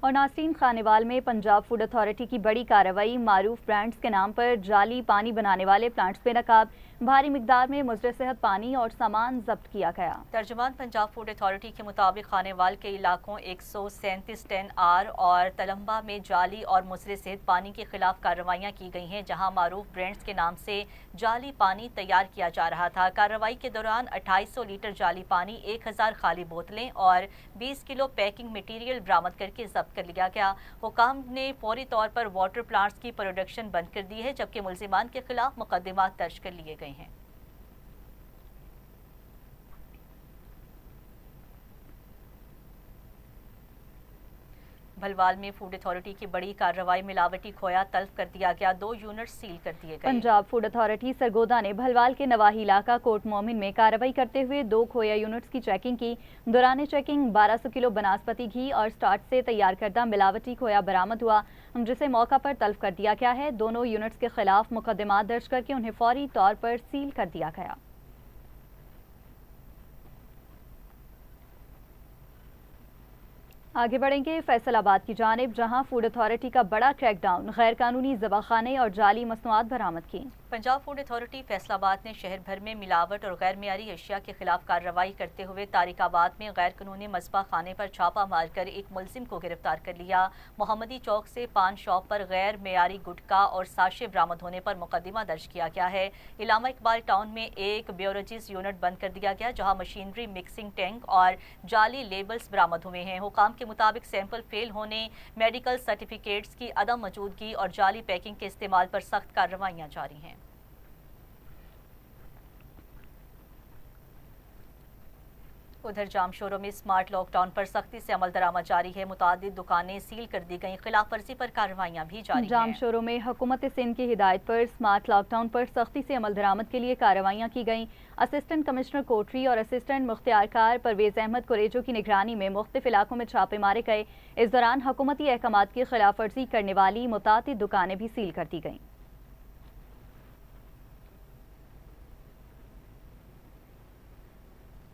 اور ناصرین، خانیوال میں پنجاب فوڈ اتھارٹی کی بڑی کارروائی، معروف برانڈز کے نام پر جعلی پانی بنانے والے پلانٹس بے نقاب، بھاری مقدار میں مضر صحت پانی اور سامان ضبط کیا گیا۔ ترجمان پنجاب فوڈ اتھارٹی کے مطابق خانیوال کے علاقوں 137 10 آر اور تلمبا میں جعلی اور مضر صحت پانی کے خلاف کارروائیاں کی گئی ہیں، جہاں معروف برانڈز کے نام سے جعلی پانی تیار کیا جا رہا تھا۔ کارروائی کے دوران 2800 لیٹر جعلی پانی، 1000 خالی بوتلیں اور 20 کلو پیکنگ مٹیریل برآمد کر کے ضبط کر لیا گیا۔ حکام نے فوری طور پر واٹر پلانٹس کی پروڈکشن بند کر دی ہے، جبکہ ملزمان کے خلاف مقدمات درج کر لیے گئے ہیں۔ بھلوال میں فوڈ اتھارٹی کی بڑی کارروائی، ملاوٹی کھویا تلف کر دیا گیا، 2 یونٹ سیل کر دیے گئے۔ پنجاب فوڈ اتھارٹی سرگودا نے بھلوال کے نواحی علاقہ کوٹ مومن میں کارروائی کرتے ہوئے 2 کھویا یونٹس کی چیکنگ کی۔ دوران چیکنگ 1200 کلو بناسپتی گھی اور سٹارچ سے تیار کردہ ملاوٹی کھویا برآمد ہوا، جسے موقع پر تلف کر دیا گیا ہے۔ دونوں یونٹس کے خلاف مقدمات درج کر کے انہیں فوری طور پر سیل کر دیا گیا۔ आगे बढ़ेंगे फैसलाबाद की जानिब, जहां फूड अथॉरिटी का बड़ा क्रैकडाउन, गैर कानूनी ज़बाख़ाने और जाली मसनूआत बरामद की। पंजाब फूड अथॉरिटी फैसलाबाद ने शहर भर में मिलावट और गैर मियारी अशिया के खिलाफ कार्रवाई करते हुए तारिकाबाद में गैर कानूनी मसबा खाने पर छापा मारकर एक मुलजिम को गिरफ्तार कर लिया। मोहम्मदी चौक से पान शॉप पर गैर मियारी गुटखा और साशे बरामद होने पर मुकदमा दर्ज किया गया है। इलामा इकबाल टाउन में एक बेवरेजेस यूनिट बंद कर दिया गया, जहाँ मशीनरी, मिक्सिंग टैंक और जाली लेबल्स बरामद हुए हैं। हुकाम के मुताबिक सैंपल फेल होने, मेडिकल सर्टिफिकेट्स की अदम मौजूदगी और जाली पैकिंग के इस्तेमाल पर सख्त कार्रवाइयाँ जारी हैं। उधर जामशोरों में स्मार्ट लॉकडाउन पर सख्ती से अमल दरामद जारी है। मुतादिद दुकानें सील कर दी गईं, खिलाफ वर्जी पर कार्रवाइयाँ भी जारी हैं। जामशोरों में हुकूमत सिंध की हिदायत पर स्मार्ट लॉकडाउन पर सख्ती से अमल दरामद के लिए कार्रवाइयाँ की गईं। असिस्टेंट कमिश्नर कोटरी और असिस्टेंट मुख्तियारकार परवेज अहमद कुरेजो की निगरानी में मुख्तलिफ इलाकों में छापे मारे गए। इस दौरान हुकूमती अहकामात की खिलाफ वर्जी करने वाली मुतादिद दुकानें भी सील कर दी गईं।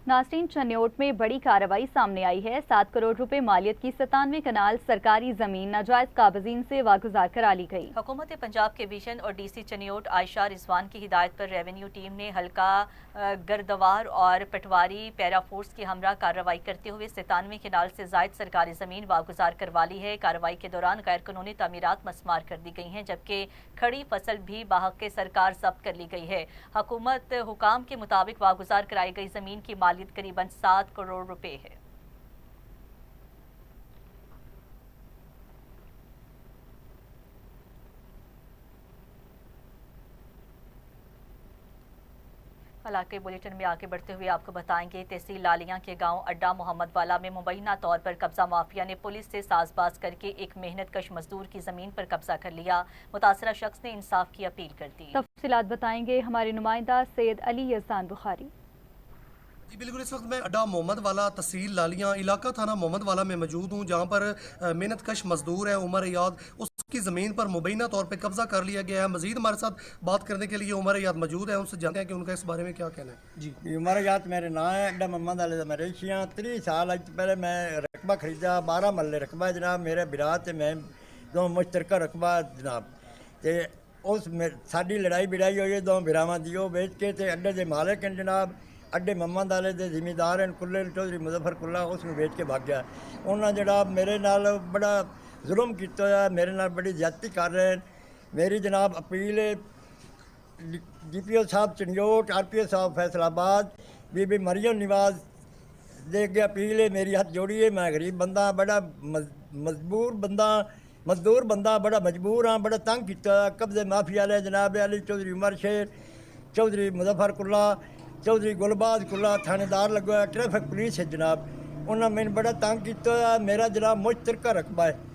नाज़रीन, चन्योट में बड़ी कार्रवाई सामने आई है। 7 करोड़ रुपए मालियत की 97 कनाल सरकारी जमीन नाजायज काबजीन से वागुजार करा ली गई। हुकूमत पंजाब के विजन और डीसी चन्योट आयशा रिजवान की हिदायत पर रेवेन्यू टीम ने हल्का गर्दवार और पटवारी पैरा फोर्स की हमरा कार्रवाई करते हुए 97 कनाल से जायद सरकारी जमीन वागुजार करवा ली है। कार्रवाई के दौरान गैर कानूनी तामीरात मसमार कर दी गई हैं, जबकि खड़ी फसल भी बाहक के सरकार जब्त कर ली गई है। हुकूमत हुकाम के मुताबिक वागुजार कराई गई जमीन की मालियत करीबन 7 करोड़ रुपए है। इलाके बुलेटिन में आगे बढ़ते हुए आपको बताएंगे, तहसील लालियां के गांव अड्डा मोहम्मद वाला में मुबैना तौर पर कब्जा माफिया ने पुलिस से साजबाज करके एक मेहनत कश मजदूर की जमीन पर कब्जा कर लिया। मुतासरा शख्स ने इंसाफ की अपील कर दी। तफसीलात बताएंगे हमारे नुमाइंदा सैयद अली यज़दान बुखारी। जी बिल्कुल, इस वक्त मैं अड्डा मोहम्मद वाला तहसील लालियां इलाका थाना मोहम्मद वाला में मौजूद हूँ, जहाँ पर मेहनत कश मजदूर है उमर याद, उसकी ज़मीन पर मुबैना तौर पे कब्जा कर लिया गया है। मजीद हमारे साथ बात करने के लिए उमर याद मौजूद है, उनसे जानते हैं कि उनका इस बारे में क्या कहना है। जी, उमर याद मेरे नाम है, अड्डा मोहम्मद वाले मैं रेशियाँ 30 साल अज पहले मैं रकबा खरीदा, 12 मरले रकबा जनाब, मेरे बिरा ते मैं दो मुश्तरका रकबा जनाब, ते उस साड़ी लड़ाई बिड़ाई हुई है दो बिरावां दी, वो बेच के ते अड्डे दे मालिक हैं जनाब, अड्डे मोहम्मद वाले दे जिमीदार हैं कुल्ले चौधरी मुजफ्फर कुल्ला, उसमें बेच के भाग गया। उन्होंने जनाब मेरे नाल बड़ा जुल्म किया है, मेरे नाल बड़ी ज्यादती कर रहे हैं। मेरी जनाब अपील है DPO साहब चन्योट, RPO साहब फैसलाबाद, बीबी मरियम निवाज दे अगे अपील है, मेरी हाथ जोड़ी है। मैं गरीब बंदा, बड़ा मजदूर बंदा, बड़ा मजबूर हाँ, बड़ा तंग किया कब्जे माफिया वाले जनाब अली चौधरी उमर शेर, चौधरी मुजफ्फर कुल्ला, चौधरी गुलबाज कुल्ला थानेदार लगा, ट्रैफिक पुलिस है जनाब, उन्होंने मैंने बड़ा तंग किया। मेरा जनाब मुश्तरका रकबा है।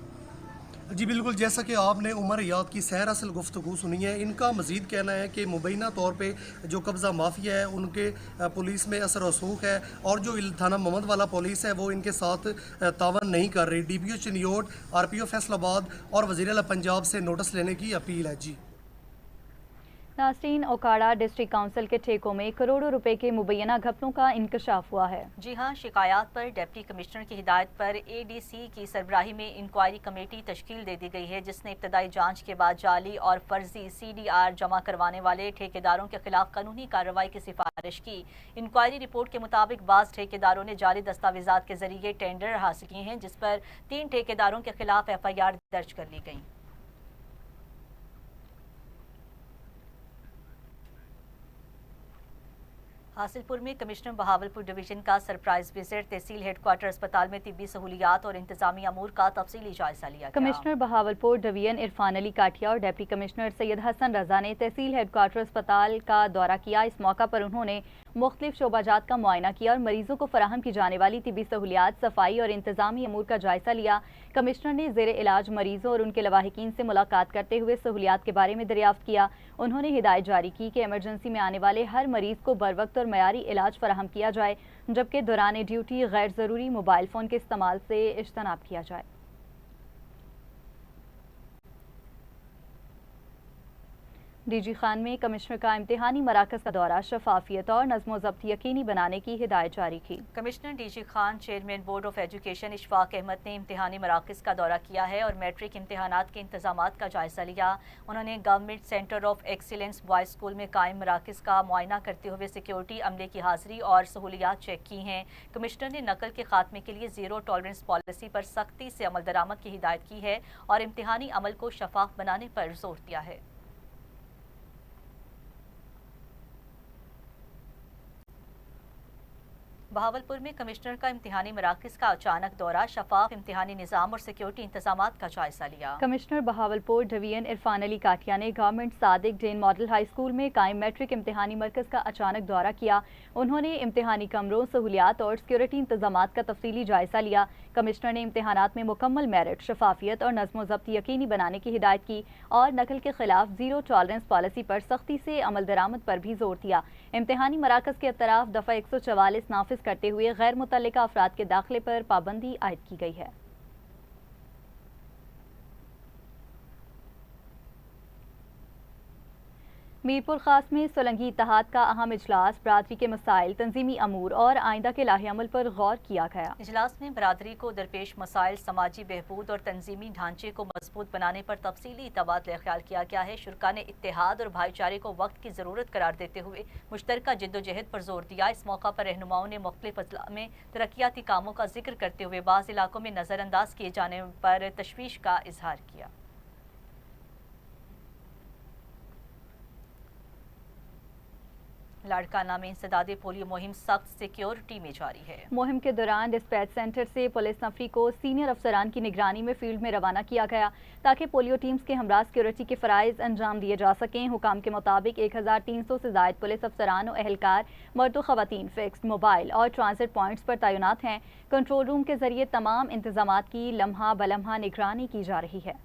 जी बिल्कुल, जैसा कि आपने उमर याद की सैर असल गुफ्तगू सुनी है, इनका मज़ीद कहना है कि मुबैना तौर पे जो कब्ज़ा माफिया है उनके पुलिस में असर रसूख है, और जो थाना मोहम्मद वाला पुलिस है वो इनके साथ तावन नहीं कर रही। DPO चन्योट, RPO फैसलाबाद और वज़ीर आला पंजाब से नोटिस लेने की अपील है। जी नाज़रीन, ओकाड़ा डिस्ट्रिक्ट काउंसिल के ठेकों में करोड़ों रुपए के मुबैना घपलों का इंकशाफ हुआ है। जी हाँ, शिकायत पर डिप्टी कमिश्नर की हिदायत पर ADC की सरबराही में इंक्वायरी कमेटी तश्कील दे दी गई है, जिसने इब्तदाई जांच के बाद जाली और फर्जी CDR जमा करवाने वाले ठेकेदारों के खिलाफ कानूनी कार्रवाई की सिफारिश की। इंक्वायरी रिपोर्ट के मुताबिक बाज़ ठेकेदारों ने जाली दस्तावेजात के जरिए टेंडर हासिल किए हैं, जिस पर 3 ठेकेदारों के खिलाफ FIR दर्ज कर ली गई। हासिलपुर में कमिश्नर बहावलपुर डिवीजन का सरप्राइज विजिट, तहसील हेडक्वार्टर अस्पताल में तिब्बी सहूलियात और इंतजामी अमूर का तफसीली जायजा लिया। कमिश्नर बहावलपुर डिवीजन इरफान अली काठिया और डिप्टी कमिश्नर सैयद हसन रजा ने तहसील हेडक्वार्टर अस्पताल का दौरा किया। इस मौका पर उन्होंने मुख्तलिफ शोबाजात का मुआयना किया और मरीजों को फराहम की जाने वाली तिब्बी सहूलियात, सफाई और इंतजामी अमूर का जायजा लिया। कमिश्नर ने ज़ेरे इलाज मरीजों और उनके लवाहिकीन से मुलाकात करते हुए सहूलियात के बारे में दरियाफ्त किया। उन्होंने हिदायत जारी की कि एमरजेंसी में आने वाले हर मरीज को बर वक्त और मयारी इलाज फराहम किया जाए, जबकि दौरान ड्यूटी गैर ज़रूरी मोबाइल फ़ोन के इस्तेमाल से इज्तनाब किया जाए। डीजी खान में कमिश्नर का इम्तिहानी मराकज़ का दौरा, शफाफियत और नज़्म व ज़ब्त यकीनी बनाने की हिदायत जारी की। Commissioner DG Khan chairman board of education Ishfaq Ahmad ने इम्तिहानी मराकज़ का दौरा किया है और मैट्रिक इम्तिहानात के इंतजामात का जायज़ा लिया। उन्होंने government centre of excellence boys school में कायम मराकज़ का मुआयना करते हुए सिक्योरिटी अमले की हाज़िरी और सहूलियात चेक की हैं। कमिश्नर ने नकल के खात्मे के लिए ज़ीरो टॉलरेंस पॉलिसी पर सख्ती से अमल दरामद की हिदायत की है और इम्तिहानी अमल को शफाफ बनाने पर जोर दिया है। बहावलपुर में कमिश्नर का इम्तिहानी मराकज़ का अचानक दौरा, शफाफ इम्तिहानी निज़ाम और सिक्योरिटी इंतजामात का जायजा लिया। कमिश्नर बहावलपुर डिवीजन इरफान अली काटिया ने government Sadiq Dane model high school में कायम मैट्रिक इम्तिहानी मरकज़ का अचानक दौरा किया। उन्होंने इम्तिहानी कमरों, सहूलियात और सिक्योरिटी इंतजामात का तफसीली जायजा लिया। कमिश्नर ने इम्तिहानात में मुकम्मल मेरिट, शफाफियत और नज़्म व ज़ब्त यकीनी बनाने की हिदायत की और नकल के खिलाफ ज़ीरो टॉलरेंस पॉलिसी पर सख्ती से अमल दरामद पर भी जोर दिया। इम्तिहानी मराकज़ के अतराफ दफ़ा 144 नाफिज करते हुए गैर मुतल्लिका अफराद के दाखिले पर पाबंदी आयद की गई है। मीरपुर खास में सोलंगी इत्तेहाद का अहम इजलास, बरादरी के मसाइल, तंजीमी अमूर और आइंदा के लाहे अमल पर गौर किया गया। इजलास में बरादरी को दरपेश मसाइल, समाजी बहबूद और तंजीमी ढांचे को मजबूत बनाने पर तफसीली तबादला ख्याल किया गया है। शुरका ने इत्तेहाद और भाईचारे को वक्त की ज़रूरत करार देते हुए मुश्तरका जिद्दोजहद पर जोर दिया। इस मौका पर रहनुमाओं ने मुख्तलिफ अजला में तरक्याती कामों का जिक्र करते हुए बाज़ इलाकों में नज़रअंदाज किए जाने पर तशवीश का इजहार किया। लाड़काना में इंसदादे पोलियो मुहिम सख्त सिक्योरिटी में जारी है। मुहिम के दौरान डिस्पैच सेंटर से पुलिस नफरी को सीनियर अफसरान की निगरानी में फील्ड में रवाना किया गया ताकि पोलियो टीम्स के हमरा सिक्योरिटी के फ़राइज़ अंजाम दिए जा सकें। हुकाम के मुताबिक 1300 से ज़ायद पुलिस अफसरान और एहलकार मर्द व ख़वातीन फिक्स, मोबाइल और ट्रांजिट पॉइंट्स पर तैनात हैं। कंट्रोल रूम के जरिए तमाम इंतजामात की लम्हा बलम्हा निगरानी की जा रही है।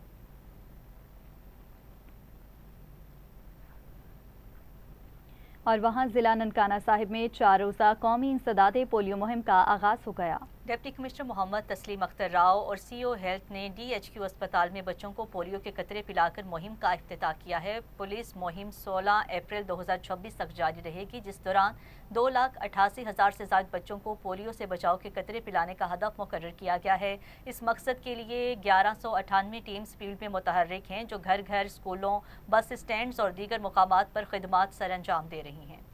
और वहाँ जिला ननकाना साहिब में 4 रोज़ा कौमी इंसदादे पोलियो मुहिम का आगाज़ हो गया। डिप्टी कमिश्नर मोहम्मद तस्लीम अख्तर राव और सीओ हेल्थ ने DHQ अस्पताल में बच्चों को पोलियो के कतरे पिलाकर मुहिम का इफ्तिताह किया है। पुलिस मुहिम 16 अप्रैल 2026 तक जारी रहेगी, जिस दौरान 2,88,000 से ज़्यादा बच्चों को पोलियो से बचाव के कतरे पिलाने का हदफ मुकर्रर किया गया है। इस मकसद के लिए 1198 टीम्स फील्ड में मुतहर्रिक हैं जो घर घर, स्कूलों, बस स्टैंड्स और दीगर मुकामात पर खिदमात सर अंजाम दे रही हैं।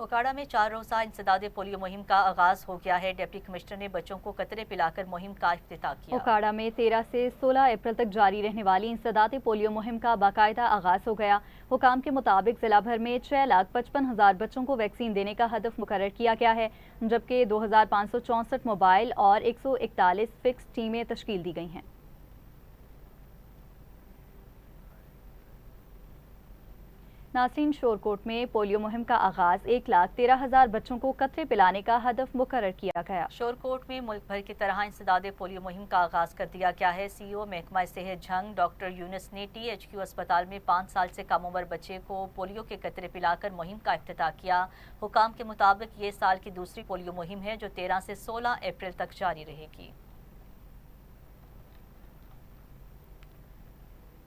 ओकाड़ा में 4 रोज़ा इंसदादे पोलियो मुहिम का आगाज़ हो गया है। डिप्टी कमिश्नर ने बच्चों को कतरे पिलाकर मुहिम का इफ्तिताह किया। ओकाड़ा में 13 से 16 अप्रैल तक जारी रहने वाली इंसदादे पोलियो मुहिम का बाकायदा आगाज़ हो गया। हुकाम के मुताबिक जिला भर में 6,55,000 बच्चों को वैक्सीन देने का हदफ मुकर्रर किया गया है, जबकि 2,564 मोबाइल और 141 फिक्स टीमें तश्कील दी गई हैं। नासरीन, शोरकोट में पोलियो मुहिम का आगाज़ 1,13,000 बच्चों को कतरे पिलाने का हदफ मुकर्रर किया गया। शोरकोट में मुल्क भर की तरह इंसदादे पोलियो मुहिम का आगाज़ कर दिया गया है। CEO महकमा सेहत झंग डॉक्टर यूनुस ने THQ अस्पताल में 5 साल से कम उम्र बच्चे को पोलियो के कतरे पिलाकर मुहिम का इफ्तिताह किया। हुकाम के मुताबिक ये साल की दूसरी पोलियो मुहिम है जो 13 से 16 अप्रैल तक जारी रहेगी।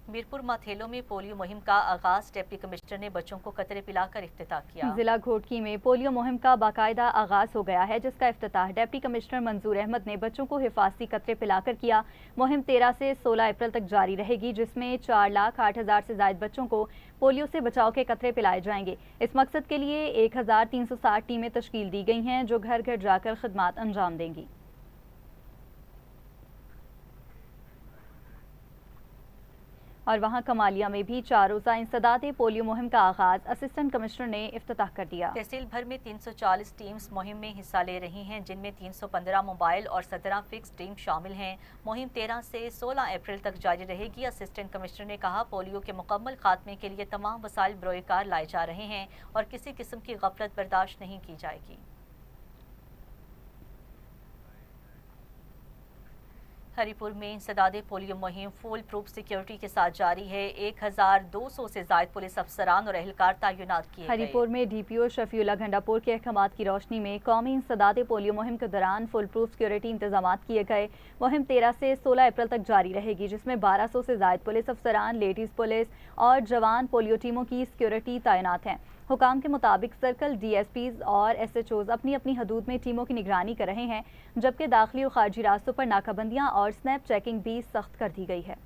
मीरपुर माथेलो में पोलियो मुहिम का आगाज़, डिप्टी कमिश्नर ने बच्चों को कतरे पिलाकर इफ्तिताह किया। जिला घोटकी में पोलियो मुहिम का बाकायदा आगाज़ हो गया है, जिसका इफ्तिताह डिप्टी कमिश्नर मंजूर अहमद ने बच्चों को हिफाजती कतरे पिलाकर किया। मुहिम 13 से 16 अप्रैल तक जारी रहेगी, जिसमें 4,08,000 से ज़ायद बच्चों को पोलियो से बचाव के कतरे पिलाए जाएंगे। इस मकसद के लिए 1,360 टीमें तश्कील दी गई हैं जो घर घर जाकर खिदमात अंजाम देंगी। और वहाँ कमालिया में भी 4 रोज़ा इंसदादे पोलियो मुहिम का आगाज़ असिस्टेंट कमिश्नर ने इफ्तिताह कर दिया। तहसील भर में 340 टीम्स मुहिम में हिस्सा ले रही हैं, जिनमें 315 मोबाइल और 17 फिक्स टीम शामिल हैं। मुहिम 13 से 16 अप्रैल तक जारी रहेगी। असिस्टेंट कमिश्नर ने कहा, पोलियो के मुकम्मल खात्मे के लिए तमाम वसाइल बरोकार लाए जा रहे हैं और किसी किस्म की गफलत बर्दाश्त नहीं की जाएगी। हरिपुर में इंसदाद पोलियो मुहिम फुल प्रूफ सिक्योरिटी के साथ जारी है। 1200 से जायद पुलिस अफसरान और एहलकार तैनात किए गए। हरिपुर में डीपीओ शफीउल्लाह घंडापुर के अहकामात की रोशनी में कौमी इंसदाद पोलियो मुहिम के दौरान फुल प्रूफ सिक्योरिटी इंतजाम किए गए। मुहिम 13 से 16 अप्रैल तक जारी रहेगी, जिसमें 1200 से जायद पुलिस अफसरान, लेडीज पुलिस और जवान पोलियो टीमों की सिक्योरिटी तैनात हैं। हुकाम के मुताबिक सर्कल डीएसपीज और एसएचओज अपनी अपनी हदूद में टीमों की निगरानी कर रहे हैं, जबकि दाखिली और खारजी रास्तों पर नाकाबंदियां और स्नैप चेकिंग भी सख्त कर दी गई है।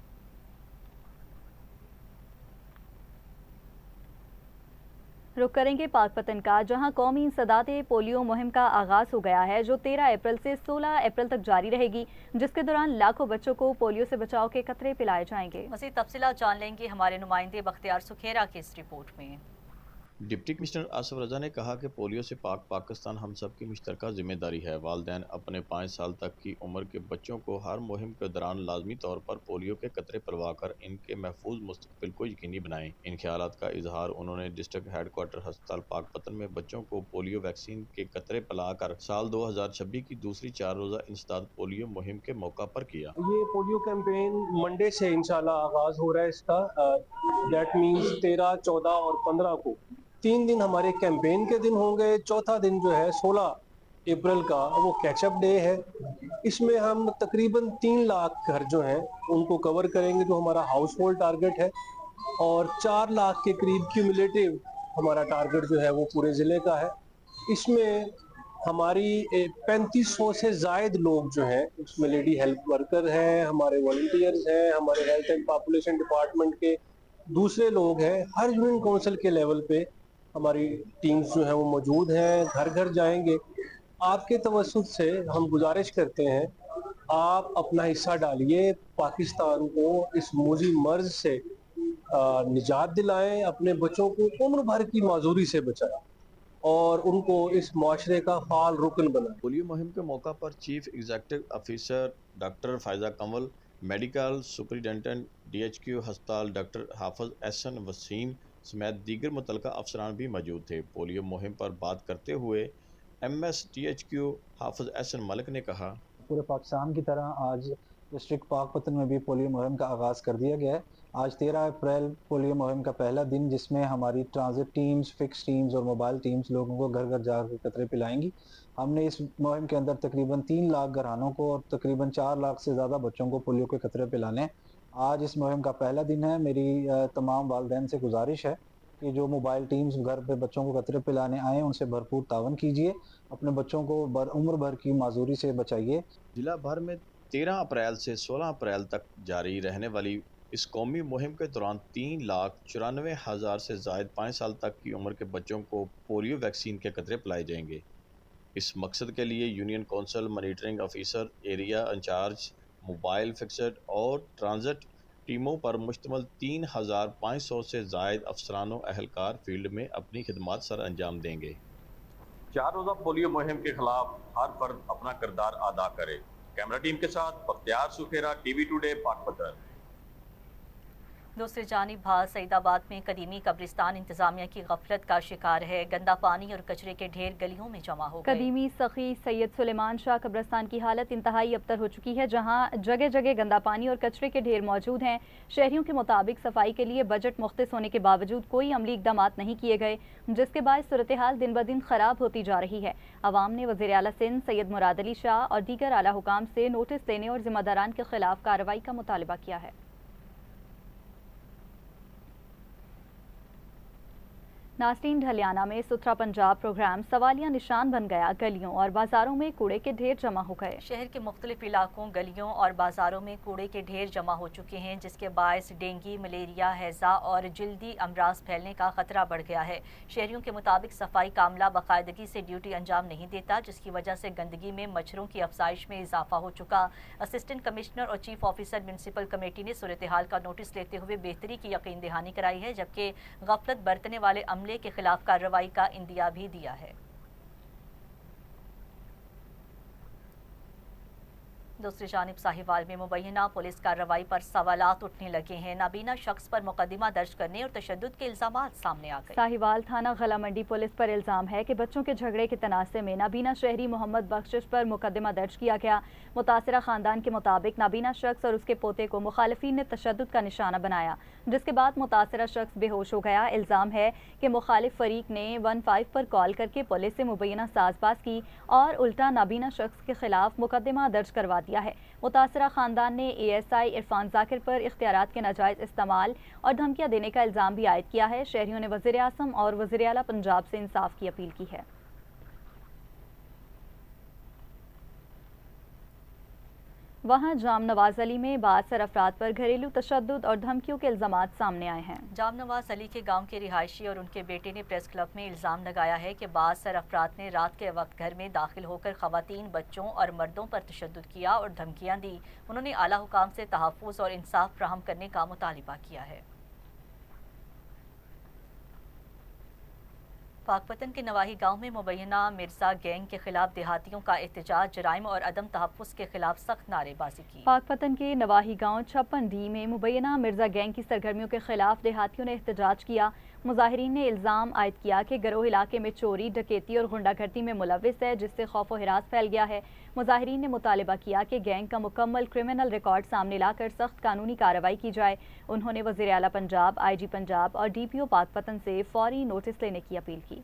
रुक करेंगे पाकपतन का, जहां कौमी इंसदाद पोलियो मुहिम का आगाज हो गया है, जो 13 अप्रैल से 16 अप्रैल तक जारी रहेगी, जिसके दौरान लाखों बच्चों को पोलियो से बचाव के कतरे पिलाए जाएंगे। मज़ीद तफसीलात जान लेंगे हमारे नुमाइंदे बख्तियार सुखेरा की इस रिपोर्ट में। डिप्टी कमिश्नर आसिफ रजा ने कहा कि पोलियो से पाकिस्तान हम सब की मुश्तरका जिम्मेदारी है। वालिदैन अपने 5 साल तक की उम्र के बच्चों को हर मुहिम के दौरान लाजमी तौर पर पोलियो के कतरे पिलवाकर इनके महफूज मुस्तकबिल को यकीनी बनाएं। इन ख्यालात का इजहार उन्होंने डिस्ट्रिक्ट हेडक्वार्टर अस्पताल पाकपतन में बच्चों को पोलियो वैक्सीन के कतरे पिलाकर साल 2026 की दूसरी 4 रोज़ा इंसदाद पोलियो मुहिम के मौका पर किया। ये पोलियो कैंपेन मंडे से इंशाल्लाह आगाज हो रहा है इसका। दैट मीन्स 13, 14 और 15 को 3 दिन हमारे कैंपेन के दिन होंगे। चौथा दिन जो है 16 अप्रैल का वो कैचअप डे है। इसमें हम तकरीबन 3 लाख घर जो हैं उनको कवर करेंगे, जो हमारा हाउस होल्ड टारगेट है, और 4 लाख के करीब क्यूमुलेटिव हमारा टारगेट जो है वो पूरे ज़िले का है। इसमें हमारी 3500 से ज़ायद लोग जो हैं, उसमें लेडी हेल्थ वर्कर हैं, हमारे वॉलंटियर्स हैं, हमारे हेल्थ एंड पॉपुलेशन डिपार्टमेंट के दूसरे लोग हैं। हर यूनियन काउंसिल के लेवल पे हमारी टीम्स जो है वो मौजूद हैं, घर घर जाएंगे। आपके तवस्सुत से हम गुजारिश करते हैं, आप अपना हिस्सा डालिए, पाकिस्तान को इस मूजी मर्ज से निजात दिलाएं, अपने बच्चों को उम्र भर की माजूरी से बचाएं और उनको इस माशरे का फाल रुकन बनाएं। पोलियो मुहिम के मौका पर chief executive officer doctor Faiza Kanwal, medical superintendent DHQ अस्पताल डॉक्टर हाफिज एहसन वसीम समेत दीगर मुतलका अफसरान भी मौजूद थे। पोलियो मुहिम पर बात करते हुए MS DHQ हाफिज एहसन मलिक ने कहा, पूरे पाकिस्तान की तरह आज डिस्ट्रिक्ट पाकपतन में भी पोलियो मुहिम का आगाज़ कर दिया गया है। आज 13 अप्रैल पोलियो मुहिम का पहला दिन, जिसमें हमारी ट्रांजिट टीम्स, फिक्स टीम्स और मोबाइल टीम्स लोगों को घर घर जाकर कतरे पिलाएंगी। हमने इस मुहिम के अंदर तकरीबन 3 लाख घरानों को और तकरीबन 4 लाख से ज़्यादा बच्चों को पोलियो के कतरे पिलाने। आज इस मुहिम का पहला दिन है। मेरी तमाम वालिदैन से गुजारिश है कि जो मोबाइल टीम्स घर पे बच्चों को कतरे पिलाने आए, उनसे भरपूर तावन कीजिए, अपने बच्चों को उम्र भर की माजूरी से बचाइए। जिला भर में 13 अप्रैल से 16 अप्रैल तक जारी रहने वाली इस कौमी मुहिम के दौरान 3,94,000 से ज़ायद 5 साल तक की उम्र के बच्चों को पोलियो वैक्सीन के कतरे पिलाए जाएंगे। इस मकसद के लिए union council, monitoring officer, area in charge, mobile fixer और ट्रांजिट टीमों पर मुश्तमिल 3,500 से ज़ायद अफसरान व अहलकार फील्ड में अपनी खिदमत सर अंजाम देंगे। 4 रोज़ा पोलियो मुहिम के खिलाफ हर फर्द अपना किरदार अदा करे। कैमरा टीम के साथ बख्तियार सुखेरा, TV टुडे, पाकपतन। दूसरी जानिब भाल सईदाबाद में कदीमी कब्रिस्तान इंतजामिया की गफलत का शिकार है। गंदा पानी और कचरे के ढेर गलियों में जमा हो गए। कदीमी सखी सैयद सुलेमान शाह कब्रिस्तान की हालत इंतहाई अबतर हो चुकी है, जहां जगह जगह गंदा पानी और कचरे के ढेर मौजूद हैं। शहरियों के मुताबिक सफाई के लिए बजट मुख्तस होने के बावजूद कोई अमली इकदाम नहीं किए गए, जिसके बाद सूरत हाल दिन ब दिन खराब होती जा रही है। अवाम ने वज़ीर आला सिंध सैयद मुराद अली शाह और दीगर आला हुकाम से नोटिस देने और जिम्मेदारान के खिलाफ कार्रवाई का मुतालबा किया है। नाज़रीन, ढलियाना में सुथरा पंजाब प्रोग्राम सवालिया निशान बन गया। गलियों और बाजारों में कूड़े के ढेर जमा हो गए। शहर के मुख्तलिफ इलाकों, गलियों और बाजारों में कूड़े के ढेर जमा हो चुके हैं, जिसके बायस डेंगू, मलेरिया, हैजा और जल्दी अमराज फैलने का खतरा बढ़ गया है। शहरियों के मुताबिक सफाई कामला बाकायदगी से ड्यूटी अंजाम नहीं देता, जिसकी वजह से गंदगी में मच्छरों की अफजाइश में इजाफा हो चुका। असिस्टेंट कमिश्नर और चीफ ऑफिसर म्यूनसिपल कमेटी ने सूरत हाल का नोटिस लेते हुए बेहतरी की यकीन दहानी कराई है, जबकि गफलत बरतने वाले अमले के खिलाफ कार्रवाई का इंदिया भी दिया है। दूसरी जानिब साहिवाल में मुबैना पुलिस कार्रवाई पर सवालात उठने लगे हैं। नाबीना शख्स पर मुकदमा दर्ज करने और तशद्दुद के इल्जामात सामने आ गए। साहिवाल थाना गला मंडी पुलिस पर इल्जाम है कि बच्चों के झगड़े के तनासे में नाबीना शहरी मोहम्मद बख्शिश पर मुकदमा दर्ज किया गया। मुतासिरा खानदान के मुताबिक नाबीना शख्स और उसके पोते को मुखालिफिन ने तशद्दुद का निशाना बनाया, जिसके बाद मुतासिरा शख्स बेहोश हो गया। इल्जाम है कि मुखालिफ फरीक ने 15 पर कॉल करके पुलिस से मुबैना साजबाज की और उल्टा नाबीना शख्स के खिलाफ मुकदमा दर्ज करवा दिया है। मुतासिरा खानदान ने ASI इरफान जाकिर पर इख्तियारात के नाजायज इस्तेमाल और धमकियां देने का इल्जाम भी आयद किया है। शहरियों ने वज़ीर आज़म और वज़ीर आला पंजाब से इंसाफ की अपील की है। वहाँ जाम नवाज अली में बासर अफराद पर घरेलू तशद्दुद और धमकियों के इल्जामात सामने आए हैं। जाम नवाज अली के गांव के रिहायशी और उनके बेटे ने प्रेस क्लब में इल्ज़ाम लगाया है कि बासर अफराद ने रात के वक्त घर में दाखिल होकर खवातीन, बच्चों और मर्दों पर तशद्दुद किया और धमकियां दी। उन्होंने आला हुकाम से तहफ़्फ़ुज़ और इंसाफ फराहम करने का मुतालिबा किया है। पाकपतन के नवाही गांव में मुबैना मिर्जा गैंग के खिलाफ देहातियों का एहतजाज, जराइम और अदम तहफ़्फ़ुज़ के खिलाफ सख्त नारेबाजी की। पाकपतन के नवाही गांव 56D में मुबैना मिर्जा गैंग की सरगर्मियों के खिलाफ देहातियों ने एहतजाज किया। मुजाहिरीन ने इल्ज़ाम आयद किया कि गिरोह इलाके में चोरी, डकैती और गुंडागर्दी में मुलविस है, जिससे खौफ व हिरास फैल गया है। मुजाहिरीन ने मुतालिबा किया कि गैंग का मुकम्मल क्रिमिनल रिकॉर्ड सामने लाकर सख्त कानूनी कार्रवाई की जाए। उन्होंने वज़ीर आला पंजाब, IG पंजाब और DPO पाकपतन से फौरी नोटिस लेने की अपील की।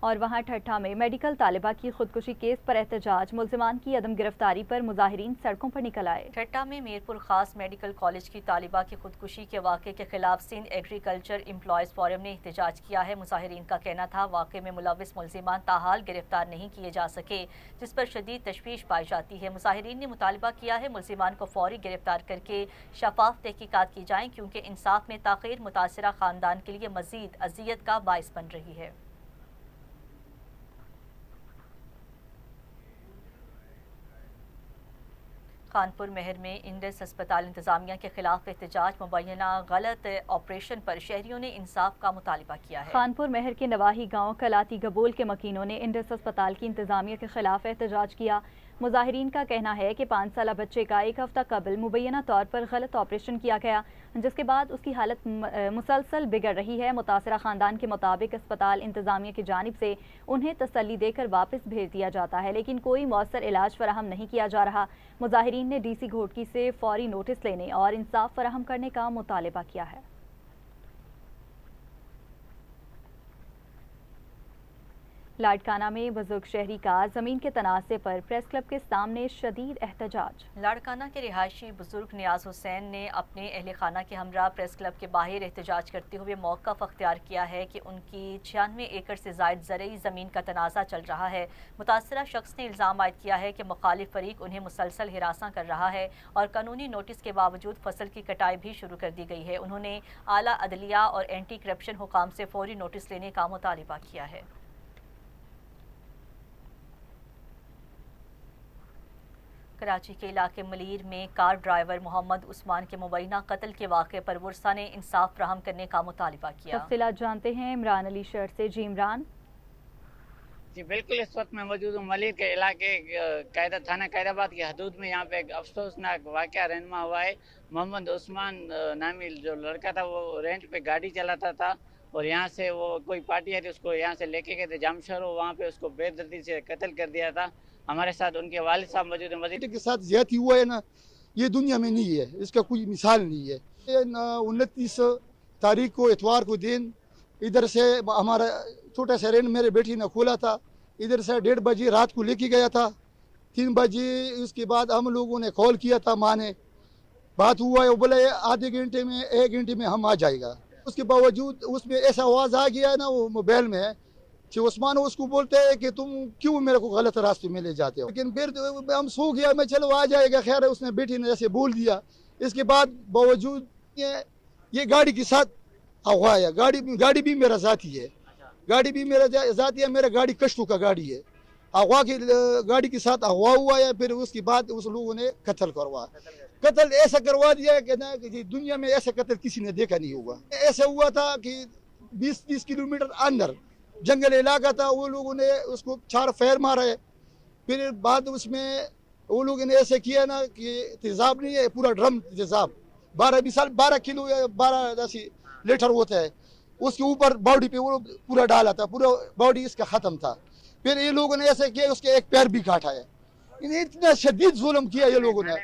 और वहाँ ठट्ठा में मेडिकल तालिबा की खुदकुशी केस पर एहतजाज, मुल्जिमान की अदम गिरफ्तारी पर मुजाहिरीन सड़कों पर निकल आए। ठट्ठा में मीरपुर खास मेडिकल कॉलेज की तालिबा की खुदकुशी के वाक़े के खिलाफ सिंध एग्रीकल्चर एम्प्लॉयज़ फोरम ने एहतजाज किया है। मुजाहिरीन का कहना था वाक़े में मुलविस मुल्जिमान ताहाल गिरफ्तार नहीं किए जा सके, जिस पर शदीद तशवीश पाई जाती है। मुजाहिरीन ने मुतालबा किया है मुल्जिमान को फौरी गिरफ्तार करके शफाफ तहकीकात की जाएँ, क्योंकि इंसाफ में ताख़ीर मुतासिरा ख़ानदान के लिए मज़ीद अजियत का बाइस बन रही है। कानपुर महर में इंडस अस्पताल इंतजामिया के खिलाफ एहतजाज, मुबैना गलत ऑपरेशन पर शहरियों ने इंसाफ का मुतालिबा किया है। कानपुर महर के नवाही गांव कलाती गबोल के मकीनों ने इंडस अस्पताल की इंतजामिया के खिलाफ एहतजाज किया। मुजाहिरीन का कहना है कि 5 साला बच्चे का एक हफ्ता कबल मुबैना तौर पर गलत ऑपरेशन किया गया, जिसके बाद उसकी हालत मुसलसल बिगड़ रही है। मुतासिरा खानदान के मुताबिक अस्पताल इंतजामिया की जानिब से उन्हें तसल्ली देकर वापस भेज दिया जाता है, लेकिन कोई मौसर इलाज फराहम नहीं किया जा रहा। मुजाहिरीन ने DC घोटकी से फौरी नोटिस लेने और इंसाफ फराहम करने का मुतालिबा किया है। लाड़काना में बुजुर्ग शहरी का जमीन के तनाज़े पर प्रेस क्लब के सामने शदीद एहतजाज। लाड़काना के रिहायशी बुजुर्ग नियाज हुसैन ने अपने अहले खाना के हमरा प्रेस क्लब के बाहर एहतजाज करते हुए मौक़िफ़ अख्तियार किया है कि उनकी 96 एकड़ से ज़ायद ज़रई ज़मीन का तनाज़ा चल रहा है। मुतासरा शख्स ने इल्ज़ाम आयद किया है कि मुखालिफ फरीक उन्हें मुसलसल हिरासा कर रहा है और कानूनी नोटिस के बावजूद फसल की कटाई भी शुरू कर दी गई है। उन्होंने आला अदलिया और एंटी करप्शन हुकाम से फौरी नोटिस लेने का मुतालिबा किया है। कराची के इलाके मलीर में कार ड्राइवर मोहम्मद उस्मान के मुबैना कत्ल के वाक़े पर वर्सा ने इंसाफ फराहम करने का मुतालिबा किया। तफसीलात जानते हैं इमरान अली शहर से। जी इमरान। जी बिल्कुल, इस वक्त मैं मौजूद हूँ मलीर के इलाके थाना कैदाबाद की हदूद में। यहाँ पे एक अफसोसनाक वाक़या रहनुमा हुआ है। मोहम्मद उस्मान नामी जो लड़का था वो रेंट पे गाड़ी चलाता था और यहाँ से वो कोई पार्टी आई थी, उसको यहाँ से लेके गए थे जामशरो, वहाँ पे उसको बेदर्दी से कत्ल कर दिया था। हमारे साथ उनके वालिद साहब मौजूद हैं। मजीद के साथ ज्यादती हुआ है ना, ये दुनिया में नहीं है, इसका कोई मिसाल नहीं है। 29 तारीख को इतवार को दिन इधर से हमारा छोटा सा रेंट मेरे बेटी ने खोला था, इधर से 1:30 बजे रात को लेके गया था। 3 बजे उसके बाद हम लोगों ने कॉल किया था, माँ ने बात हुआ है, वो बोले आधे घंटे में 1 घंटे में हम आ जाएगा। उसके बावजूद उसमें ऐसा आवाज़ आ गया है ना वो मोबाइल में कि उस्मान उसको बोलते हैं कि तुम क्यों मेरे को गलत रास्ते में ले जाते हो। लेकिन फिर हम सो गया, मैं चलो आ जाएगा, खैर है उसने बेटी ने ऐसे बोल दिया। इसके बाद बावजूद ये गाड़ी के साथ अगवा है। गाड़ी भी मेरा जाती है, गाड़ी भी मेरा जाती है, मेरा गाड़ी कश्तों का गाड़ी है। अगवा की गाड़ी के साथ अगवा हुआ है। फिर उसके बाद उस लोगों ने कत्ल करवा, कत्ल ऐसा करवा दिया कि ना कि दुनिया में ऐसा कत्ल किसी ने देखा नहीं होगा। ऐसा हुआ था कि 20-30 किलोमीटर अंदर जंगल इलाका था, वो लोगों ने उसको 4 फायर मारा है। फिर बाद उसमें वो लोगों ने ऐसे किया ना कि तेजाब नहीं है, पूरा ड्रम तेजाब 12 किलो या 12 लीटर होता है, उसके ऊपर बॉडी पे वो पूरा डाला था, पूरा बॉडी इसका ख़त्म था। फिर ये लोगों ने ऐसे किया, उसके एक पैर भी काटा है। इन्हें इतना शदीद जुल्म किया ये लोगों ने।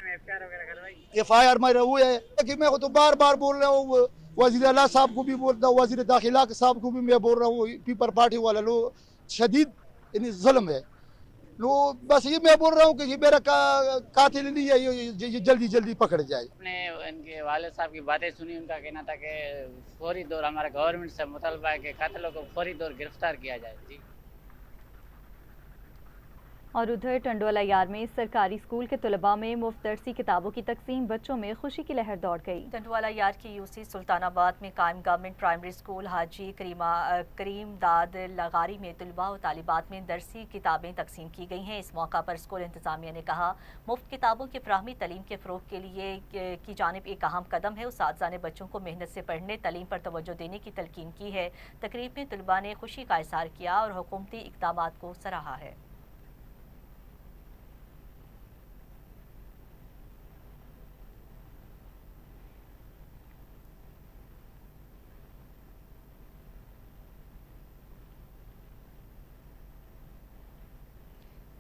FIR मारा हुआ है कि मैं तो बार बार बोल रहा हूँ, वज़ीर आला साहब को भी बोलता हूँ, वज़ीर दाखिला साहब को भी मैं बोल रहा हूँ, पीपल पार्टी वाला लोग शदीद इन्हें जुल्म है। लो बस ये मैं बोल रहा हूँ कि ये मेरा कातिल नहीं है, ये जल्दी जल्दी पकड़ जाए। अपने इनके वाले साहब की बातें सुनी, उनका कहना था कि फौरी तौर हमारा गवर्नमेंट से मुतालबा है कि कातिलों को फौरी तौर गिरफ्तार किया जाए। जी। और उधर टंडोला यार में सरकारी स्कूल के तलबा में मुफ्त दरसी किताबों की तकसीम, बच्चों में खुशी की लहर दौड़ गई। टंडोला यार की UC सुल्तानाबाद में कायम गवर्नमेंट प्राइमरी स्कूल हाजी करीम दाद लगारी में तलबा और तालिबात में दरसी किताबें तकसीम की गई हैं। इस मौका पर स्कूल इंतजामिया ने कहा, मुफ्त किताबों की फराहमी तलीम के फ़रोग के लिए की जानिब एक अहम कदम है। उस्ताज़ा ने बच्चों को मेहनत से पढ़ने, तलीम पर तवज्जो देने की तलकीन की है। तकरीब में तलबा ने खुशी का इज़हार किया और हुकूमती इक़दामात को सराहा है।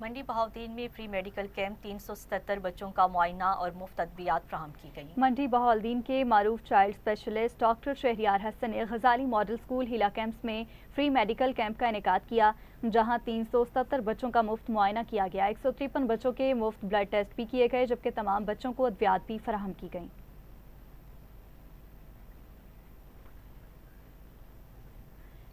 मंडी बहाउद्दीन में फ्री मेडिकल कैंप, 377 बच्चों का मुआयना और मुफ्त अद्वियात फ्राहम की गई। मंडी बहाउद्दीन के मारूफ child specialist doctor Shahryar Hassan ने गजाली मॉडल स्कूल हिला कैंप्स में फ्री मेडिकल कैंप का इनेकाद किया, जहां 377 बच्चों का मुफ्त मुआयना किया गया। 153 बच्चों के मुफ्त ब्लड टेस्ट भी किए गए, जबकि तमाम बच्चों को अद्वियात भी फराहम की गई।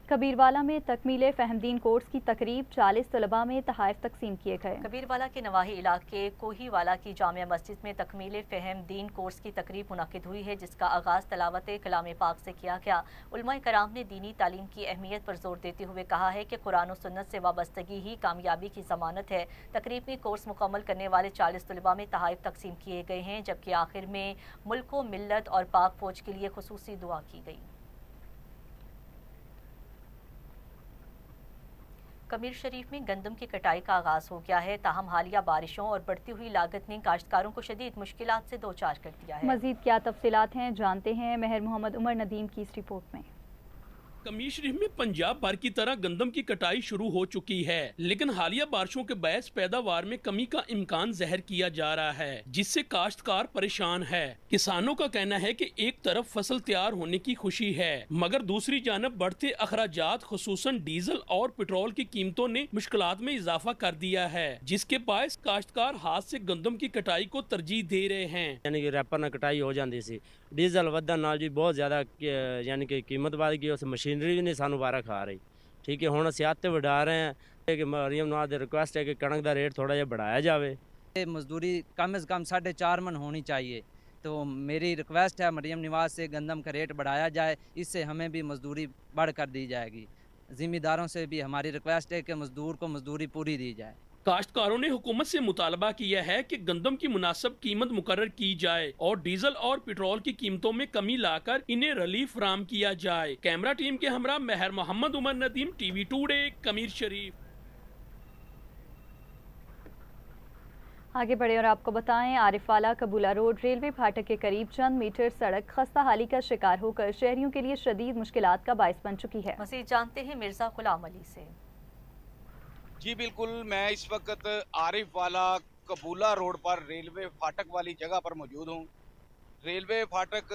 कबीरवाला में तकमीले फहमदीन कोर्स की तकरीब, 40 तलबा में तहाइफ तकसीम किए गए। कबीरवाला के नवाही इलाके कोहीवाला की जामिया मस्जिद में तकमीले फहमदीन कोर्स की तकरीब मुनक्किद हुई है, जिसका आगाज़ तलावत कलाम पाक से किया गया। उलमाए कराम ने दीनी तालीम की अहमियत पर जोर देते हुए कहा है कि कुरान और सुन्नत से वाबस्तगी ही कामयाबी की ज़मानत है। तकरीब में कोर्स मुकम्मल करने वाले 40 तलबा में तहाइफ तकसीम किए गए हैं, जबकि आखिर में मुल्क व मिल्लत और पाक फौज के लिए खुसूसी दुआ की गई। कमीर शरीफ में गंदम की कटाई का आगाज़ हो गया है, ताहम हालिया बारिशों और बढ़ती हुई लागत ने काश्तकारों को शदीद मुश्किलात से दो चार कर दिया है। मजीद क्या तफसीलात हैं, जानते हैं मेहर मोहम्मद उमर नदीम की इस रिपोर्ट में। कमीर शरीफ में पंजाब भर की तरह गंदम की कटाई शुरू हो चुकी है, लेकिन हालिया बारिशों के बायस पैदावार में कमी का इम्कान ज़ाहिर किया जा रहा है, जिससे काश्तकार परेशान है। किसानों का कहना है कि एक तरफ फसल तैयार होने की खुशी है, मगर दूसरी जानब बढ़ते अखराजात खुसूसन डीजल और पेट्रोल की कीमतों ने मुश्किलात में इजाफा कर दिया है, जिसके बायस काश्तकार हाथ से गंदम की कटाई को तरजीह दे रहे हैं। यानी कि रैपर ना कटाई हो जाती सी, डीजल वधन नाल जी बहुत ज़्यादा यानी कि कीमत बढ़ गई, उस मशीनरी भी नहीं सानू वारा खा रही। ठीक है, हुण सियात ते बढ़ा रहे हैं कि मरियम नवाज की रिक्वेस्ट है कि कणक का रेट थोड़ा जिहा बढ़ाया जाए। मजदूरी कम से कम 4.5 मन होनी चाहिए, तो मेरी रिक्वेस्ट है मरियम नवाज से गंदम का रेट बढ़ाया जाए, इससे हमें भी मजदूरी बढ़ कर दी जाएगी। ज़िम्मेदारों से भी हमारी रिक्वेस्ट है कि मजदूर को मजदूरी पूरी दी जाए। काश्तकारों ने हुकूमत से मुतालबा किया है कि गंदम की मुनासिब कीमत मुकर्रर की जाए और डीजल और पेट्रोल की कीमतों में कमी लाकर इन्हें रिलीफ फराहम किया जाए। कैमरा टीम के हमरा मेहर मोहम्मद उमर नदीम, TV टुडे, कमीर शरीफ। आगे बढ़े और आपको बताएं, आरिफवाला कबूला रोड रेलवे फाटक के करीब चंद मीटर सड़क खस्ता हाली का शिकार होकर शहरियों के लिए शदीद मुश्किलात का बायस बन चुकी है। मज़ीद जानते हैं मिर्जा गुलाम अली से। जी बिल्कुल, मैं इस वक्त आरिफ वाला कबूला रोड पर रेलवे फाटक वाली जगह पर मौजूद हूँ। रेलवे फाटक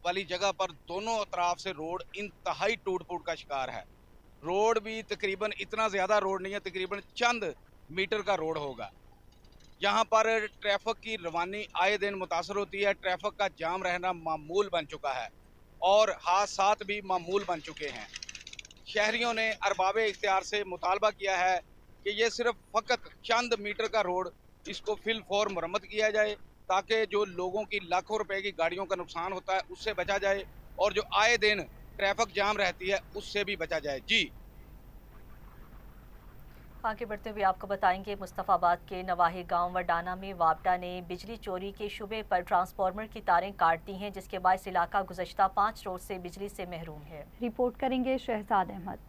वाली जगह पर दोनों अतराफ से रोड इंतहाई टूट फूट का शिकार है। रोड भी तकरीबन इतना ज़्यादा रोड नहीं है, तकरीबन चंद मीटर का रोड होगा। यहाँ पर ट्रैफिक की रवानी आए दिन मुतासर होती है, ट्रैफिक का जाम रहना मामूल बन चुका है और हादसात भी मामूल बन चुके हैं। शहरियों ने अरबाबे इख्तियार से मुतालबा किया है कि ये सिर्फ फ़कत चंद मीटर का रोड, इसको फिल फौर मरम्मत किया जाए ताकि जो लोगों की लाखों रुपए की गाड़ियों का नुकसान होता है उससे बचा जाए और जो आए दिन ट्रैफिक जाम रहती है उससे भी बचा जाए। जी आगे बढ़ते हुए आपको बताएंगे, मुस्तफ़ाबाद के नवाही गांव वडाना में वापडा ने बिजली चोरी के शुबे पर ट्रांसफार्मर की तारें काट दी हैं, जिसके बायस इलाका गुज़श्ता 5 रोज से बिजली से महरूम है। रिपोर्ट करेंगे शहजाद अहमद।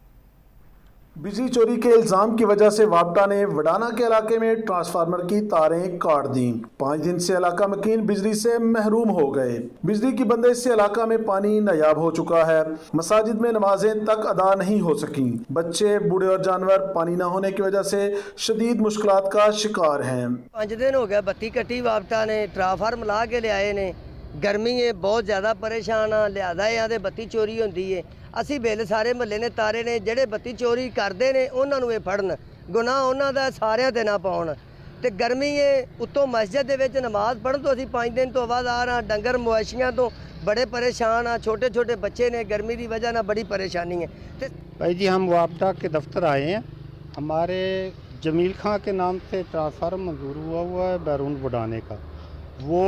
बिजली चोरी के इल्जाम की वजह से वापडा ने वडाना के इलाके में ट्रांसफार्मर की तारें काट दी। 5 दिन से इलाका मकीन बिजली से महरूम हो गए। बिजली की बंदिश से इलाका में पानी नायाब हो चुका है। मसाजिद में नमाजें तक अदा नहीं हो सकी। बच्चे, बूढ़े और जानवर पानी न होने की वजह से शदीद मुश्किलात का शिकार हैं। 5 दिन हो गया बत्ती कटी, वापडा ने ट्रांसफार्मर ला के ले आए ने। गर्मी है, बहुत ज़्यादा परेशान हाँ, लिहाजा यहाँ से बत्ती चोरी होती है। ਅਸੀਂ ਬਿੱਲ ਸਾਰੇ ਮਹੱਲੇ ਨੇ ਤਾਰੇ ਨੇ, ਜਿਹੜੇ ਬੱਤੀ ਚੋਰੀ ਕਰਦੇ ਨੇ ਉਹਨਾਂ ਨੂੰ ਇਹ ਫੜਨ, ਗੁਨਾਹ ਉਹਨਾਂ ਦਾ ਸਾਰਿਆਂ ਤੇ ਨਾ ਪਾਉਣ। ਤੇ ਗਰਮੀ ਹੈ, ਉੱਤੋਂ ਮਸਜਿਦ ਦੇ ਵਿੱਚ ਨਮਾਜ਼ ਪੜ੍ਹਨ ਤੋਂ ਅਸੀਂ 5 ਦਿਨ ਤੋਂ ਬਾਅਦ ਆ ਰਹਾ। ਡੰਗਰ ਮਵੇਸ਼ੀਆਂ ਤੋਂ बड़े परेशान हैं, छोटे छोटे बच्चे ने, गर्मी की वजह ना बड़ी परेशानी है। भाई जी हम वापडा के दफ्तर आए हैं। हमारे जमील खां के नाम से ट्रांसफार्मर मंजूर हुआ है बैरून बुढ़ाने का। वो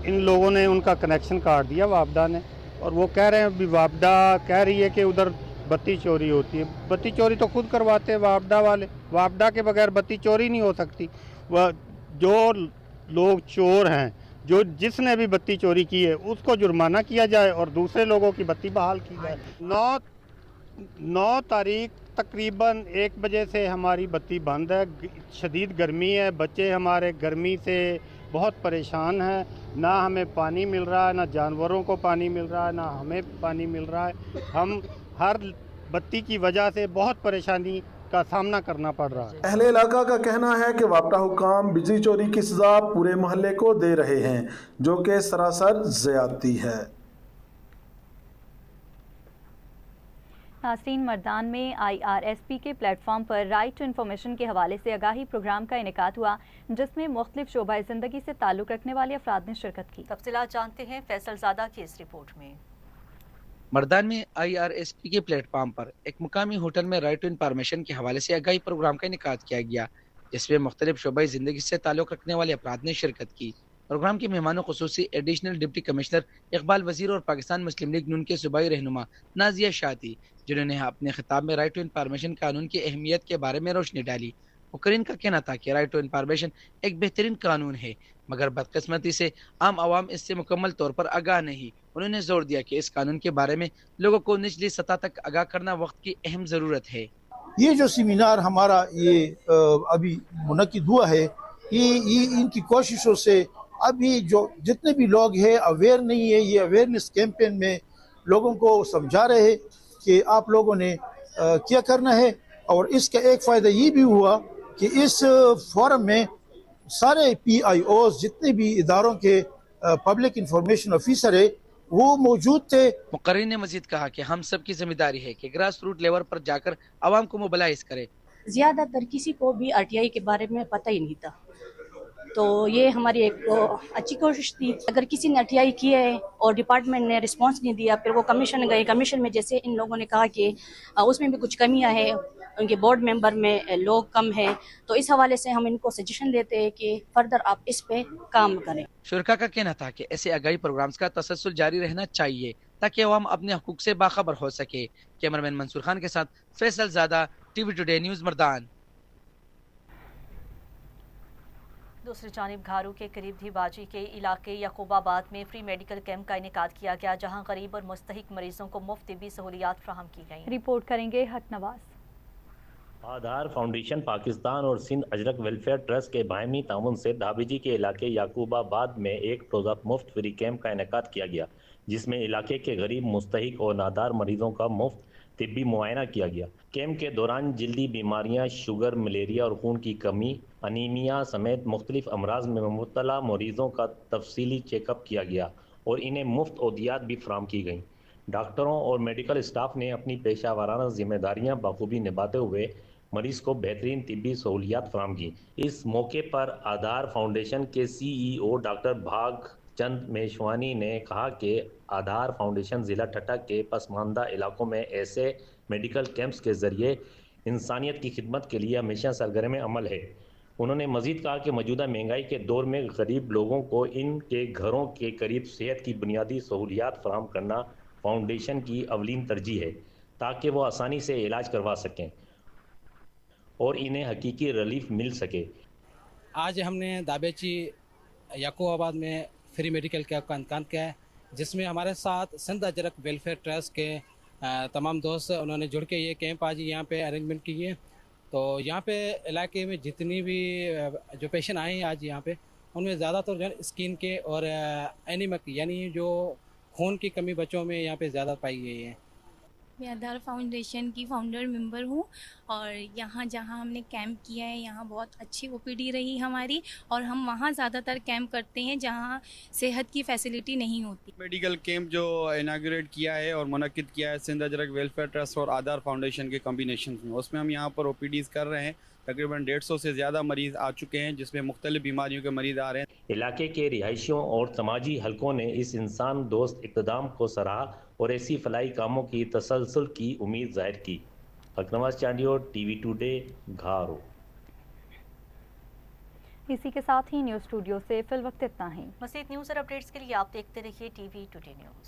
इन लोगों ने उनका कनेक्शन काट दिया वापडा ने, और वो कह रहे हैं अभी वापडा कह रही है कि उधर बत्ती चोरी होती है। बत्ती चोरी तो खुद करवाते हैं वापडा वाले। वापडा के बगैर बत्ती चोरी नहीं हो सकती। वह जो लोग चोर हैं, जो जिसने भी बत्ती चोरी की है उसको जुर्माना किया जाए और दूसरे लोगों की बत्ती बहाल की जाए। 9 तारीख तकरीबन 1 बजे से हमारी बत्ती बंद है। शदीद गर्मी है, बच्चे हमारे गर्मी से बहुत परेशान हैं। ना हमें पानी मिल रहा है, ना जानवरों को पानी मिल रहा है, ना हमें पानी मिल रहा है। हम हर बत्ती की वजह से बहुत परेशानी का सामना करना पड़ रहा है। अहले इलाका का कहना है कि वापडा हुकाम बिजली चोरी की सजा पूरे मोहल्ले को दे रहे हैं, जो कि सरासर ज़्यादती है। नाज़रीन, मर्दान में IRSP के प्लेटफॉर्म पर राइट टू इन्फॉर्मेशन के हवाले से आगाही प्रोग्राम का इनेकाद हुआ, जिसमें मुख्तलिफ शोबा ज़िंदगी से ताल्लुक़ रखने वाले अफराद ने शिरकत की। तफसीलात जानते हैं फैसल ज़ादा की इस रिपोर्ट में। मर्दान में IRSP के प्लेटफॉर्म पर एक मुकामी होटल में राइट टू इन्फॉर्मेशन के हवाले से आगाही प्रोग्राम का इनेकाद किया गया, जिसमें मुख्तलिफ शोबाई ज़िंदगी से ताल्लुक़ रखने वाले अफराद ने शिरकत की। प्रोग्राम के मेहमानों खुसूसी एडिशनल डिप्टी कमिश्नर इकबाल वजीर और पाकिस्तान मुस्लिम लीग नून के सूबाई रहनुमा नाजिया शाह थी, जिन्होंने अपने खिताब में राइट टू इन्फॉर्मेशन कानून की अहमियत के बारे में रोशनी डाली। मुकर्रिन का कहना था कि राइट टू इन्फॉर्मेशन एक बेहतरीन कानून है, मगर बदकिस्मती से आम आवाम इससे मुकम्मल तौर पर आगाह नहीं। उन्होंने जोर दिया कि इस कानून के बारे में लोगों को निचली सतह तक आगाह करना वक्त की अहम ज़रूरत है। ये जो सेमिनार हमारा ये अभी मुनक्किद हुआ है, ये इनकी कोशिशों से अभी जो जितने भी लोग हैं अवेयर नहीं है, ये अवेयरनेस कैंपेन में लोगों को समझा रहे हैं कि आप लोगों ने क्या करना है। और इसका एक फ़ायदा ये भी हुआ कि इस फोरम में सारे PIOs जितने भी इदारों के पब्लिक इंफॉर्मेशन ऑफिसर है वो मौजूद थे। मुकर्रिन ने मजीद कहा कि हम सब की जिम्मेदारी है कि ग्रास रूट लेवल पर जाकर आवाम को मोबिलाइज करे। ज़्यादातर किसी को भी RTI के बारे में पता ही नहीं था, तो ये हमारी एक अच्छी कोशिश थी। अगर किसी ने RTI किया है और डिपार्टमेंट ने रिस्पांस नहीं दिया, फिर वो कमीशन गए। कमीशन में जैसे इन लोगों ने कहा कि उसमें भी कुछ कमियां हैं, उनके बोर्ड मेंबर में लोग कम हैं, तो इस हवाले से हम इनको सजेशन देते हैं कि फर्दर आप इस पे काम करें। शुरका का कहना था कि ऐसे आगाही प्रोग्राम्स का तसलसल जारी रहना चाहिए ताकि अवाम अपने हकूक से बाखबर हो सके। कैमरामैन मंसूर खान के साथ फैसल ज़ादा, TV टुडे न्यूज़ मर्दान। दूसरी जानिब घारू के करीब धीबाजी के इलाके याकूबाबाद में फ्री मेडिकल कैंप का इनेकाद किया गया, जहां गरीब और मुस्तहिक मरीजों को मुफ्त तिब्बी सहूलियात फराहम की गई। रिपोर्ट करेंगे हक नवाज। आधार फाउंडेशन पाकिस्तान और सिंध अजरक वेलफेयर ट्रस्ट के बाहमी ताउन से धाबीजी के इलाके याकूबाबाद में एक रोज़ा मुफ्त फ्री कैंप का इनेकाद किया गया, जिसमें इलाके के गरीब, मुस्तहिक और नादार मरीजों का मुफ्त तिब्बी मुआयना किया गया। कैंप के दौरान जल्दी बीमारियां, शुगर, मलेरिया और खून की कमी, अनीमिया समेत मुख्तलिफ अमराज में मुब्तला मरीजों का तफसीली चेकअप किया गया और इन्हें मुफ्त औदियात भी फराहम की गईं। डॉक्टरों और मेडिकल स्टाफ ने अपनी पेशावराना जिम्मेदारियां बखूबी निभाते हुए मरीज को बेहतरीन तिब्बी सहूलियात फराहम की। इस मौके पर आधार फाउंडेशन के CEO डॉक्टर भाग चंद मेशवानी ने कहा कि आधार फाउंडेशन ज़िला ठट्टा के पसमानदा इलाकों में ऐसे मेडिकल कैंप्स के ज़रिए इंसानियत की खिदमत के लिए हमेशा सरगर्म अमल है। उन्होंने मज़ीद कहा कि मौजूदा महंगाई के दौर में गरीब लोगों को इनके घरों के करीब सेहत की बुनियादी सहूलियात फराहम करना फाउंडेशन की अवलीन तरजीह है, ताकि वो आसानी से इलाज करवा सकें और इन्हें हकीकी रिलीफ मिल सके। आज हमने दाबेची याकूबाबाद में फ्री मेडिकल कैंप का इनेकाद किया है, जिसमें हमारे साथ सिंध अजरक वेलफेयर ट्रस्ट के तमाम दोस्त उन्होंने जुड़ के ये कैंप आज यहाँ पे अरेंजमेंट की है। तो यहाँ पे इलाके में जितनी भी जो पेशेंट आए हैं आज यहाँ पे, उनमें ज़्यादातर जो है स्किन के और एनीमिक यानी जो खून की कमी बच्चों में यहाँ पे ज़्यादा पाई गई है। मैं आधार फाउंडेशन की फाउंडर मेंबर हूँ और यहाँ जहाँ हमने कैंप किया है यहाँ बहुत अच्छी ओपीडी रही हमारी, और हम वहाँ ज़्यादातर कैंप करते हैं जहाँ सेहत की फैसिलिटी नहीं होती। मेडिकल कैंप जो इनाग्रेट किया है और मुनक्किद किया है सिंध अजरक वेलफेयर ट्रस्ट और आधार फाउंडेशन के कॉम्बिनेशन में, उसमें हम यहाँ पर ओपीडीज़ कर रहे हैं। तकरीबन 150 से ज़्यादा मरीज़ आ चुके हैं, जिसमें मुख्तलिफ बीमारियों के मरीज़ आ रहे हैं। इलाके के रिहायशियों और समाजी हलकों ने इस इंसान दोस्त इक़्तिदाम को सराहा और ऐसी फलाई कामों की तसलसल की उम्मीद जाहिर की। अकरमास चांडियो, टीवी टुडे, घारो। इसी के साथ ही न्यूज़ स्टूडियो से फिल वक्त इतना ही। मज़ीद न्यूज़ और अपडेट्स के लिए आप देखते रहिए टीवी टुडे न्यूज़।